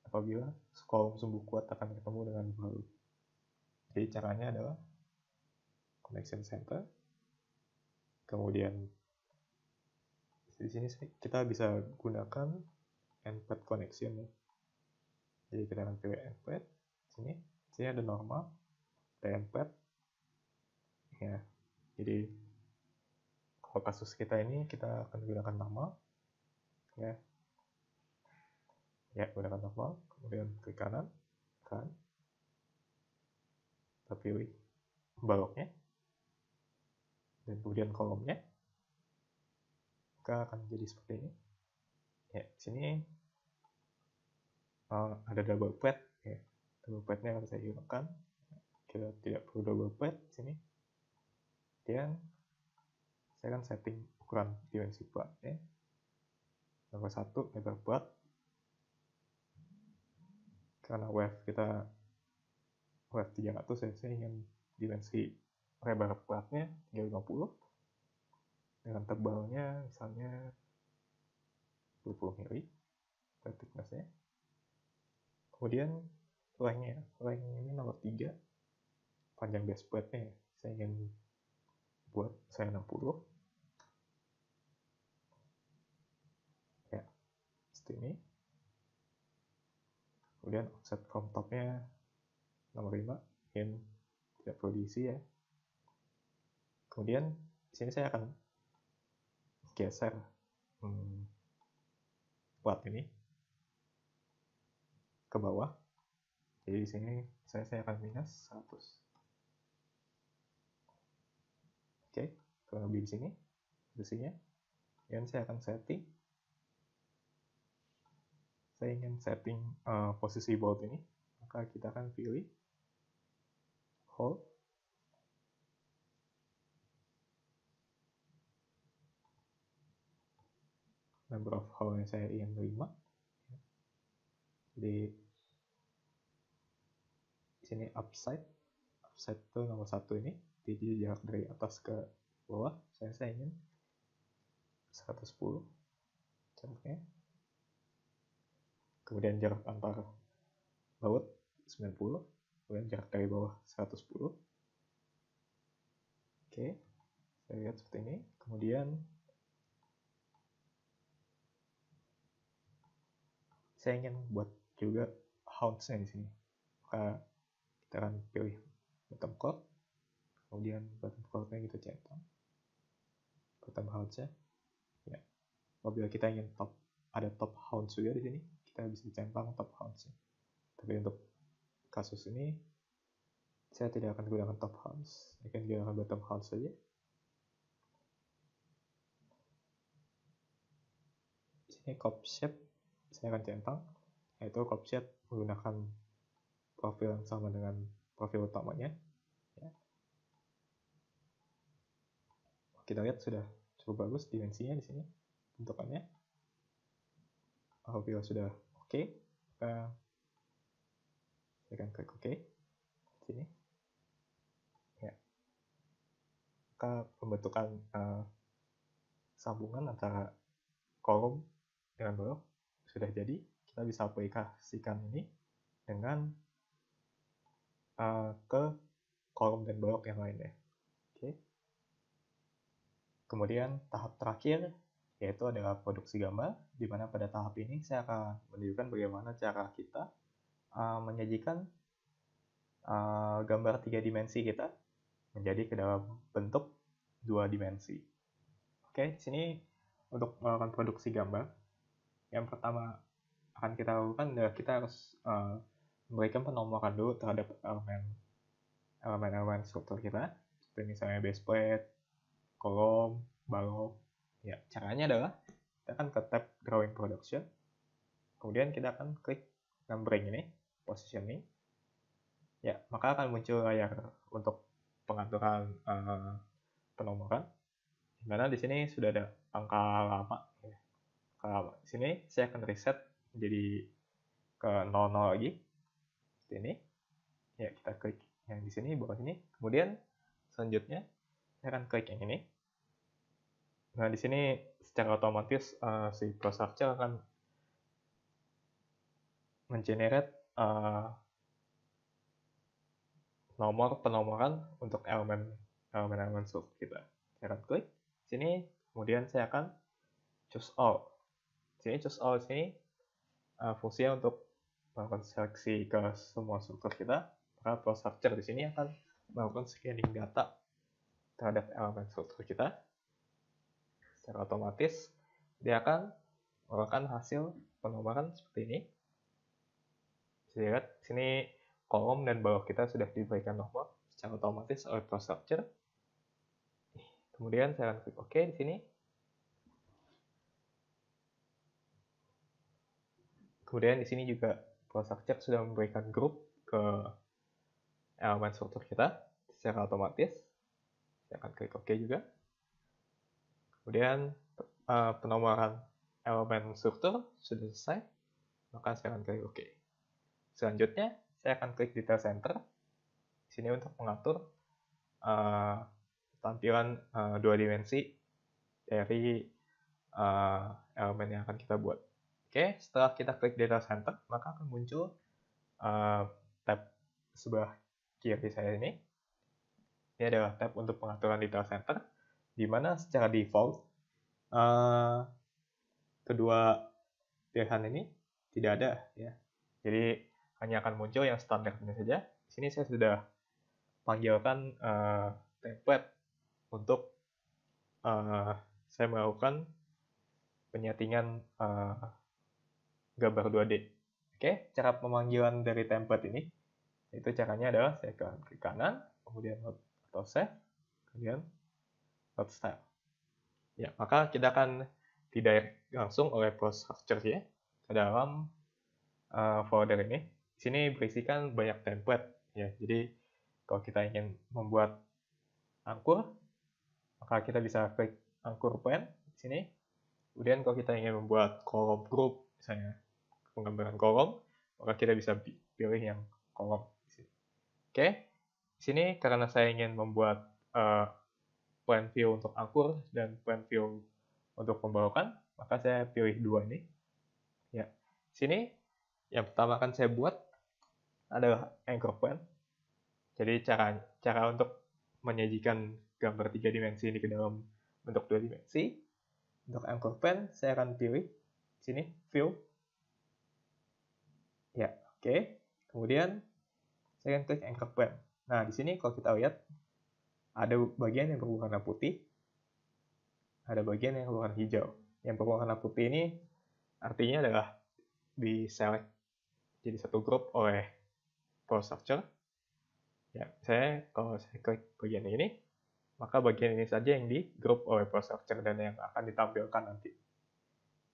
apabila kolom sumbu kuat akan ketemu dengan balut. Jadi caranya adalah connection center. Kemudian di sini kita bisa gunakan end-plate connection. Jadi kita akan pilih end-plate. Sini ada normal, ada end-plate. Ya, jadi kalau kasus kita ini kita akan gunakan normal. Ya, gunakan normal. Kemudian klik kanan, kan. Kita pilih baloknya dan kemudian kolomnya. Maka akan jadi seperti ini. Ya, sini ada double pad, ya. Double padnya akan saya hilangkan. Kita tidak perlu double pad di sini. Dan saya akan setting ukuran dimensi platnya. Nomor 1 lebar plat. Karena wave 300, saya ingin dimensi lebar platnya 350 dengan tebalnya misalnya 20 mili thickness-nya. Kemudian length ini nomor 3, panjang base plate-nya saya ingin buat saya 60 ya, seperti ini. Kemudian offset from top-nya nomor 5, ingin tidak perlu diisi ya. Kemudian di sini saya akan geser plat ini ke bawah. Jadi di sini saya akan minus 100. Oke, kurang lebih di sini posisinya. Dan saya akan setting. Saya ingin setting posisi bolt ini, maka kita akan pilih hold. Number of hole yang saya ingin 5. Jadi di sini upside itu nomor 1 ini, jadi jarak dari atas ke bawah saya ingin 110 jaraknya. Kemudian jarak antar baut 90, kemudian jarak dari bawah 110. Oke, saya lihat seperti ini. Kemudian saya ingin buat juga hounds-nya di sini. Maka kita akan pilih bottom chord, kemudian bottom chord-nya kita centang. Bottom hounds-nya. Ya. Apabila kita ingin ada top hounds juga di sini, kita bisa centang top hounds-nya. Tapi untuk kasus ini saya tidak akan gunakan top hounds, saya akan gunakan bottom hounds saja. Di sini cop shape saya akan centang, yaitu cop shape menggunakan profil yang sama dengan profil utamanya. Ya. Kita lihat sudah cukup bagus dimensinya di sini, bentukannya. Apabila sudah oke, saya akan klik oke. Sini. Ya. Maka pembentukan sambungan antara kolom dengan blok sudah jadi. Kita bisa aplikasikan ini dengan ke kolom dan blok yang lainnya. Oke. Kemudian tahap terakhir yaitu adalah produksi gambar, di mana pada tahap ini saya akan menunjukkan bagaimana cara kita menyajikan gambar 3 dimensi kita menjadi ke dalam bentuk 2 dimensi. Oke, di sini untuk melakukan produksi gambar, yang pertama akan kita lakukan adalah kita harus memberikan penomoran dulu terhadap elemen struktur kita, seperti misalnya base plate, kolom, balok. Ya, caranya adalah kita akan ke tab Drawing Production, kemudian kita akan klik numbering ini, positioning. Ya, maka akan muncul layar untuk pengaturan penomoran. Dimana di sini sudah ada angka lama. Ya. Di sini saya akan reset menjadi ke 00 lagi. Seperti ini. Ya, kita klik yang di sini, bawah sini. Kemudian selanjutnya saya akan klik yang ini. Nah, di sini secara otomatis si ProStructure akan mengenerate nomor penomoran untuk elemen struktur kita. Saya akan klik sini, kemudian saya akan choose all. Sini choose all sini fungsinya untuk melakukan seleksi ke semua struktur kita. Maka ProStructure di sini akan melakukan scanning data terhadap elemen struktur kita. Secara otomatis dia akan melakukan hasil penomoran seperti ini. Bisa lihat sini kolom dan balok kita sudah diberikan nomor secara otomatis oleh ProStructure. Kemudian saya akan klik OK di sini. Kemudian di sini juga ProStructure sudah memberikan grup ke elemen struktur kita secara otomatis. Saya akan klik OK juga. Kemudian penomoran elemen struktur sudah selesai, maka saya akan klik OK. Selanjutnya, saya akan klik Detail Center. Di sini untuk mengatur tampilan 2 dimensi dari elemen yang akan kita buat. Oke, setelah kita klik Detail Center, maka akan muncul tab sebelah kiri saya ini. Ini adalah tab untuk pengaturan Detail Center, di mana secara default kedua pilihan ini tidak ada, ya. Jadi hanya akan muncul yang standarnya saja. Di sini saya sudah panggilkan template untuk saya melakukan penyetingan gambar 2D. Oke, cara pemanggilan dari template ini, itu caranya adalah saya klik kanan, kemudian load atau save, kemudian load style. Ya, maka kita akan didirect langsung oleh ProStructure ya ke dalam folder ini. Di sini berisikan banyak template ya. Jadi kalau kita ingin membuat angkur, maka kita bisa klik angkur plan di sini. Kemudian kalau kita ingin membuat kolom group, misalnya penggambaran kolom, maka kita bisa pilih yang kolom di sini. Oke, di sini karena saya ingin membuat plan view untuk angkur dan plan view untuk pembawakan, maka saya pilih dua ini. Ya, di sini yang pertama akan saya buat adalah anchor plan. Jadi cara untuk menyajikan gambar 3 dimensi ini ke dalam bentuk 2 dimensi. Untuk anchor plan, saya akan pilih di sini view. Ya, oke. Kemudian saya akan klik anchor plan. Nah, di sini kalau kita lihat ada bagian yang berwarna putih, ada bagian yang berwarna hijau. Yang berwarna putih ini artinya adalah di select jadi satu grup oleh ProStructure. Ya, kalau saya klik bagian ini, maka bagian ini saja yang di grup oleh ProStructure dan yang akan ditampilkan nanti.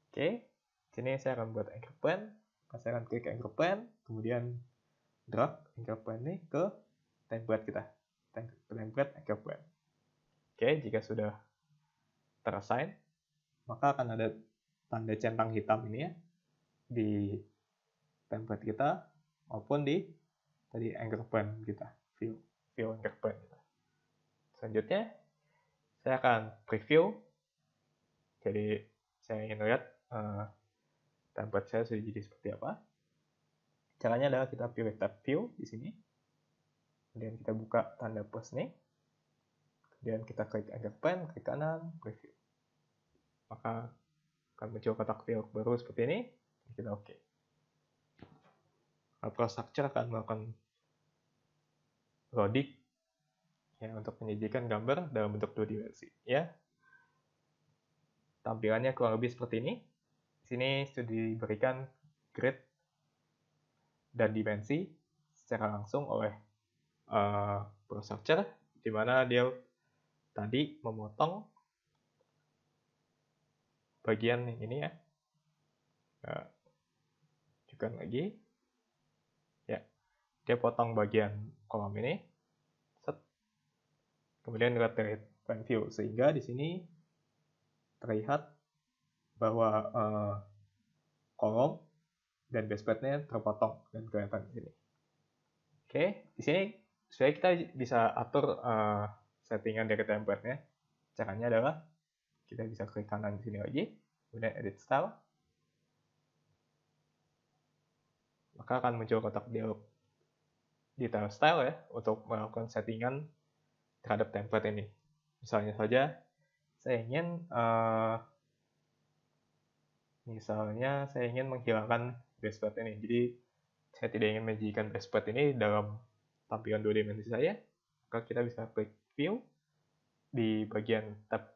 Oke, sini saya akan buat anchor plan. Saya akan klik anchor plan, kemudian drag anchor plan ini ke template kita, template anchor plan. Oke, jika sudah terassign, maka akan ada tanda centang hitam ini ya di template kita maupun di tadi anchor plan kita, view anchor plan kita. Selanjutnya, saya akan preview. Jadi saya ingin lihat template saya sudah jadi seperti apa. Caranya adalah kita pilih tab view di sini. Kemudian kita buka tanda plus nih. Kemudian kita klik anchor plan, klik kanan, preview. Maka akan muncul kotak dialog baru seperti ini. Kita oke. ProStructure akan melakukan loading ya untuk menyajikan gambar dalam bentuk 2 dimensi ya. Tampilannya kurang lebih seperti ini. Di sini sudah diberikan grid dan dimensi secara langsung oleh ProStructure, di mana dia tadi memotong bagian ini ya. Juga lagi. Ya, dia potong bagian kolom ini. Set. Kemudian dilihat dari plan view sehingga di sini terlihat bahwa kolom dan baseplate-nya terpotong dan kelihatan di sini. Oke, di sini supaya kita bisa atur settingan dari template-nya. Caranya adalah kita bisa klik kanan di sini lagi, kemudian edit style. Maka akan muncul kotak dialog detail style ya untuk melakukan settingan terhadap template ini. Misalnya saja saya ingin menghilangkan baseplate ini. Jadi saya tidak ingin menjadikan baseplate ini dalam tampilan 2 dimensi saya. Maka kita bisa klik view di bagian tab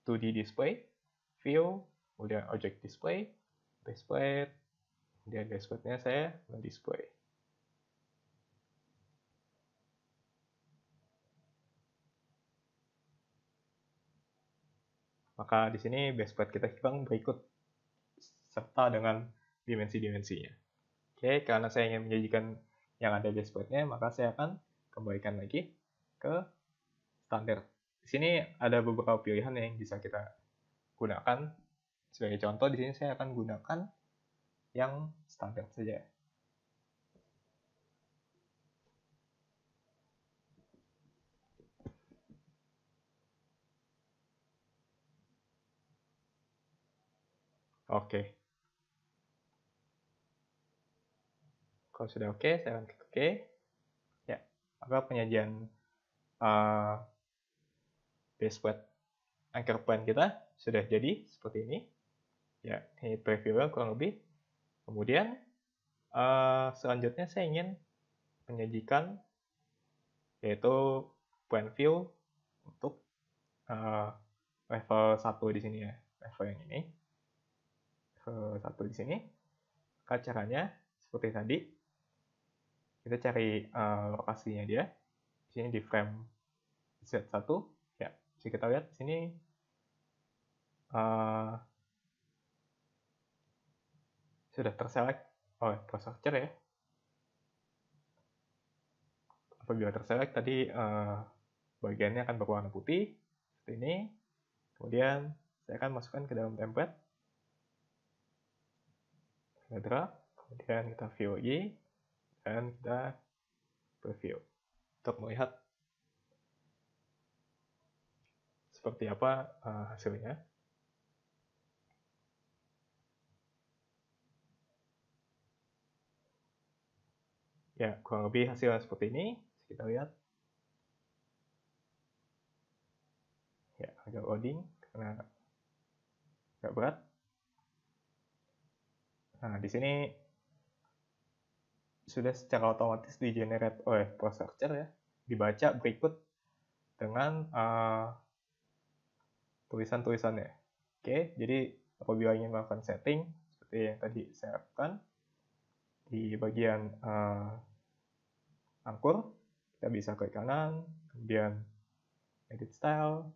2D display, view, kemudian object display, baseplate, kemudian baseplate-nya saya display. Maka di sini baseplate kita hilang berikut serta dengan dimensi-dimensinya. Oke, karena saya ingin menyajikan yang ada base point-nya, maka saya akan kembalikan lagi ke standar. Di sini ada beberapa pilihan yang bisa kita gunakan. Sebagai contoh, di sini saya akan gunakan yang standar saja. Oke. Kalau sudah oke, saya akan klik oke. Ya, maka penyajian base point anchor point kita sudah jadi seperti ini. Ya, ini previewnya kurang lebih. Kemudian selanjutnya saya ingin menyajikan yaitu point view untuk level 1 di sini ya. Level yang ini. Level 1 di sini. Maka caranya seperti tadi. Kita cari lokasinya dia. Di sini di frame Z1. Ya, bisa kita lihat di sini sudah terselect oleh ProSearcher ya. Apabila terselect tadi bagiannya akan berwarna putih seperti ini. Kemudian saya akan masukkan ke dalam template. Kita drag, kemudian kita view lagi dan kita preview untuk melihat seperti apa hasilnya. Ya, kurang lebih hasilnya seperti ini. Kita lihat. Ya, agak loading karena agak berat. Nah, di sini sudah secara otomatis di-generate oleh ProSearcher ya. Dibaca berikut dengan tulisan-tulisannya. Oke, jadi apabila ingin melakukan setting, seperti yang tadi saya lakukan, di bagian angkur, kita bisa klik kanan, kemudian edit style,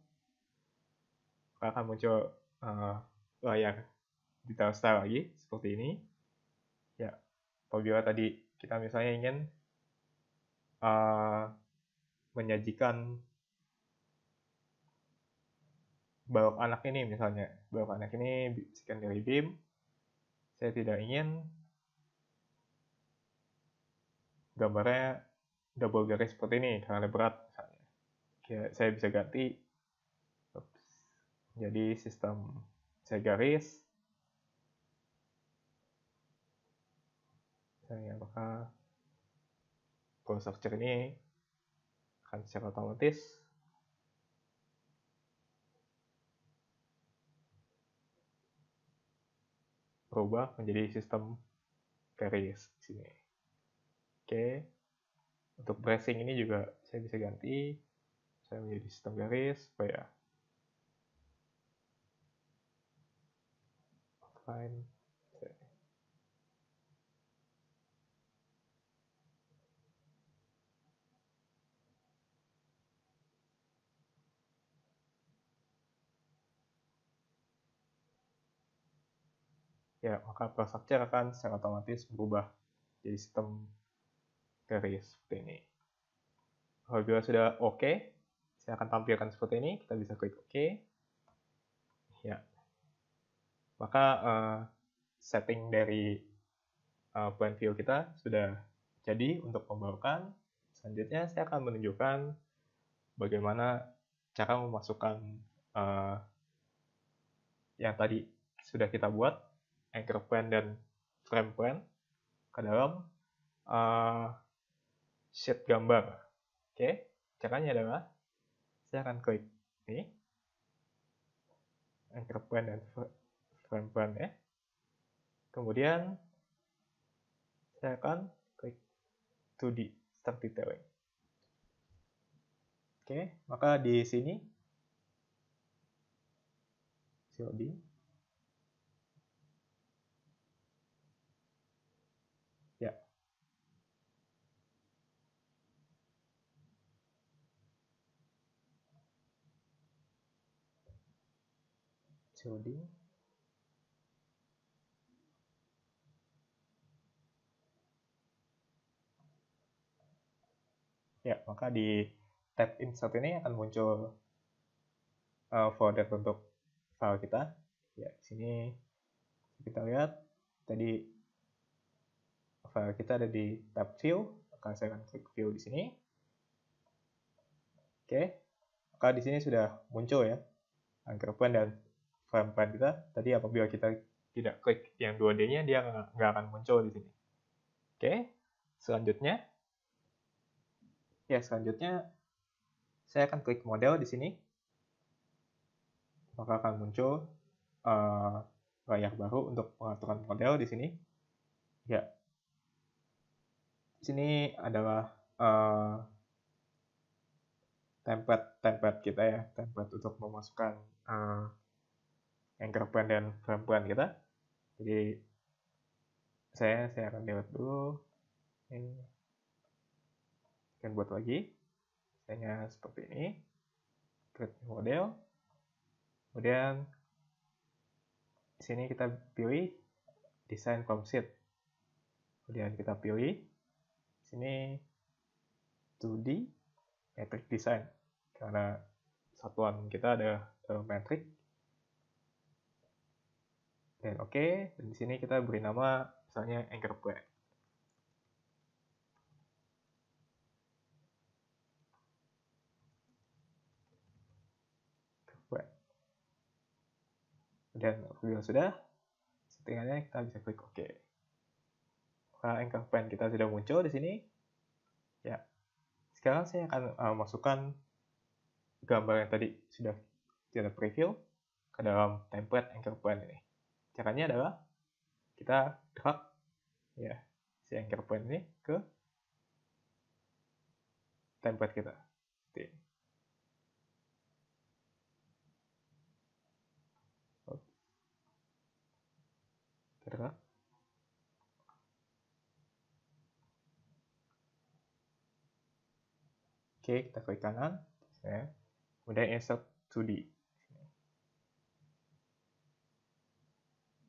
akan muncul layar detail style lagi, seperti ini. Ya, apabila tadi kita misalnya ingin menyajikan balok anak ini misalnya, balok anak ini secondary beam, saya tidak ingin gambarnya double garis seperti ini karena berat misalnya. Ya, saya bisa ganti jadi sistem saya garis. Misalnya maka ProSearcher ini akan secara otomatis berubah menjadi sistem garis di sini. Oke. Untuk bracing ini juga saya bisa ganti saya menjadi sistem garis supaya outline ya, maka ProSearcher akan secara otomatis berubah jadi sistem garis seperti ini. Apabila sudah oke, saya akan tampilkan seperti ini. Kita bisa klik oke. Ya, maka setting dari point view kita sudah jadi untuk pembawaan. Selanjutnya saya akan menunjukkan bagaimana cara memasukkan yang tadi sudah kita buat, anchor point dan frame point ke dalam sheet gambar. Oke, caranya adalah saya akan klik ini, anchor point dan frame point ya. Kemudian saya akan klik 2D, start detailing. Oke, maka di sini loading. Ya. Loading. Ya, maka di tab insert ini akan muncul folder untuk file kita. Ya, di sini kita lihat tadi file kita ada di tab view, maka saya akan klik view di sini. Oke, maka di sini sudah muncul ya anchor point dan frame point kita. Tadi apabila kita tidak klik yang 2D-nya, dia nggak akan muncul di sini. Oke, selanjutnya saya akan klik model di sini, maka akan muncul layar baru untuk pengaturan model di sini. Ya, di sini adalah template kita ya, template untuk memasukkan anchor point dan frame point kita. Jadi saya akan delete dulu. Ini akan buat lagi. Misalnya seperti ini. Create model. Kemudian di sini kita pilih design from sheet. Kemudian kita pilih di sini 2D metric design karena satuan kita ada metric. Dan oke, dan di sini kita beri nama misalnya anchor point. Dan apabila sudah, settingannya kita bisa klik OK. Maka anchor point kita sudah muncul di sini. Ya, sekarang saya akan masukkan gambar yang tadi sudah kita preview ke dalam template anchor point ini. Caranya adalah kita drag ya si anchor point ini ke template kita. Seperti ini. Drag. Oke, kita klik kanan, ya. Kemudian insert 2D.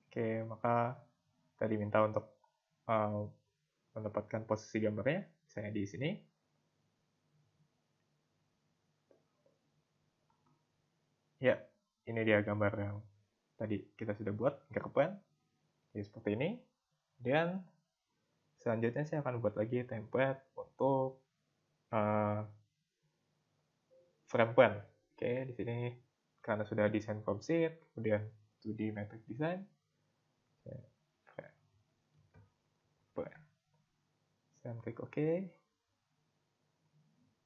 Oke, maka kita diminta untuk menempatkan posisi gambarnya, misalnya di sini. Ya, ini dia gambar yang tadi kita sudah buat, anchor point. Jadi seperti ini. Kemudian selanjutnya saya akan buat lagi template untuk frame point. Oke, di sini karena sudah desain from sheet, kemudian 2D metric design. Saya klik OK.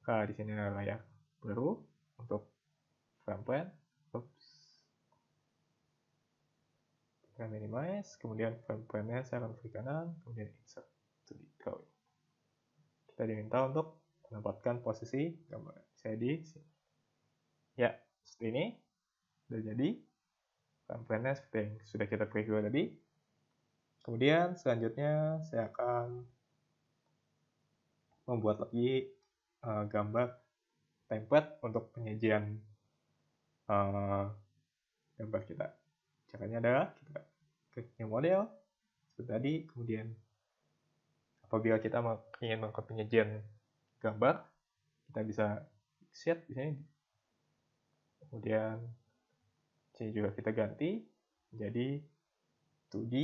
Nah, di sini ada layar baru untuk frame point. Kita minimize, kemudian frame point-nya saya akan klik kanan, kemudian insert to the drawing. Kita diminta untuk menempatkan posisi gambar saya di sini. Ya, seperti ini sudah jadi frame point-nya seperti yang sudah kita preview tadi. Kemudian selanjutnya saya akan membuat lagi gambar template untuk penyajian gambar kita. Caranya adalah kita klik new model seperti tadi, kemudian apabila kita ingin melakukan penyajian gambar, kita bisa set di sini. Kemudian sini juga kita ganti menjadi 2D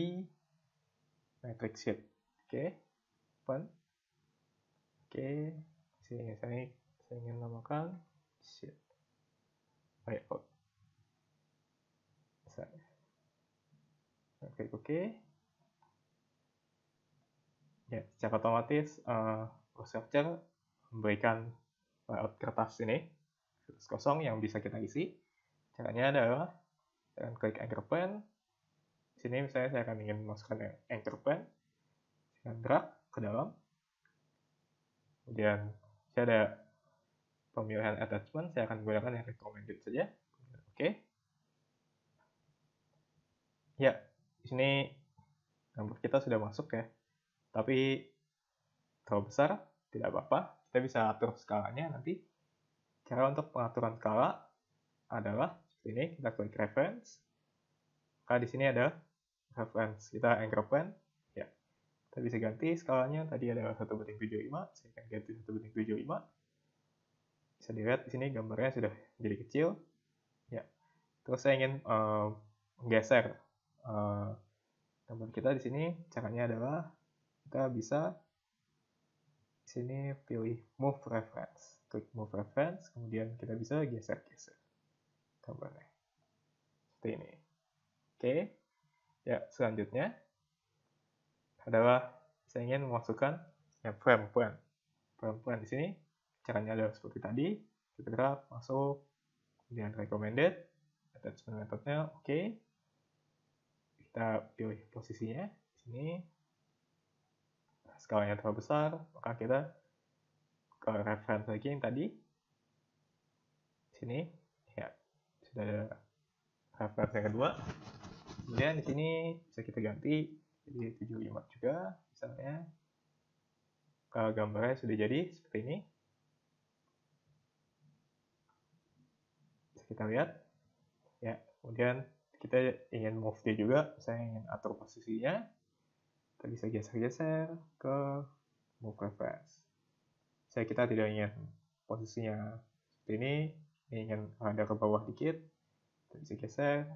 matrix sheet. Oke, open. Oke, sini saya ingin namakan sheet layout. Klik OK. Ya, secara otomatis Structure memberikan layout kertas ini, kertas kosong yang bisa kita isi. Caranya adalah dengan klik anchor point. Di sini misalnya saya akan ingin masukkan anchor point, dengan drag ke dalam. Kemudian saya ada pemilihan attachment, saya akan gunakan yang recommended saja. Oke. Ya, di sini gambar kita sudah masuk ya. Tapi terlalu besar, tidak apa-apa. Kita bisa atur skalanya nanti. Cara untuk pengaturan skala adalah seperti ini. Kita klik reference. Maka di sini ada reference kita anchor point. Ya. Kita bisa ganti skalanya, tadi adalah 1/75, saya akan ganti 1/75. Bisa dilihat di sini gambarnya sudah jadi kecil. Ya, terus saya ingin menggeser gambar kita di sini. Caranya adalah kita bisa di sini pilih Move Reference, klik Move Reference, kemudian kita bisa geser-geser gambarnya seperti ini. Oke, ya selanjutnya adalah saya ingin memasukkan frame plan di sini. Caranya adalah seperti tadi, kita grab masuk, kemudian recommended, attachment methodnya oke. Kita pilih posisinya di sini. Skalanya terlalu besar, maka kita ke reference lagi yang tadi. Di sini ya sudah ada reference yang kedua. Kemudian di sini bisa kita ganti jadi 75 juga misalnya. Kalau gambarnya sudah jadi seperti ini. Bisa kita lihat. Ya, kemudian kita ingin move dia juga, saya ingin atur posisinya. Kita bisa geser-geser ke move reference. Kita tidak ingin posisinya seperti ini ingin ada ke bawah dikit, kita bisa geser.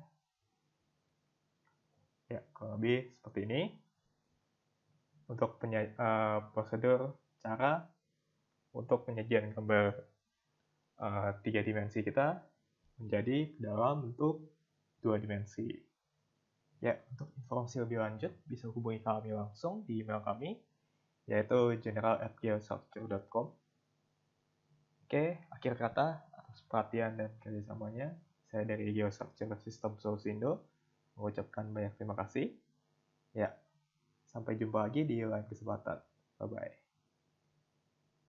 Ya, kurang lebih seperti ini. Untuk prosedur cara untuk penyajian gambar 3 dimensi kita menjadi dalam bentuk 2 dimensi. Ya, untuk informasi lebih lanjut bisa hubungi kami langsung di email kami, yaitu general@geostructure.com. Oke, akhir kata atas perhatian dan kerjasamanya, saya dari Geostructure System Solusindo mengucapkan banyak terima kasih. Ya, sampai jumpa lagi di lain kesempatan. Bye-bye.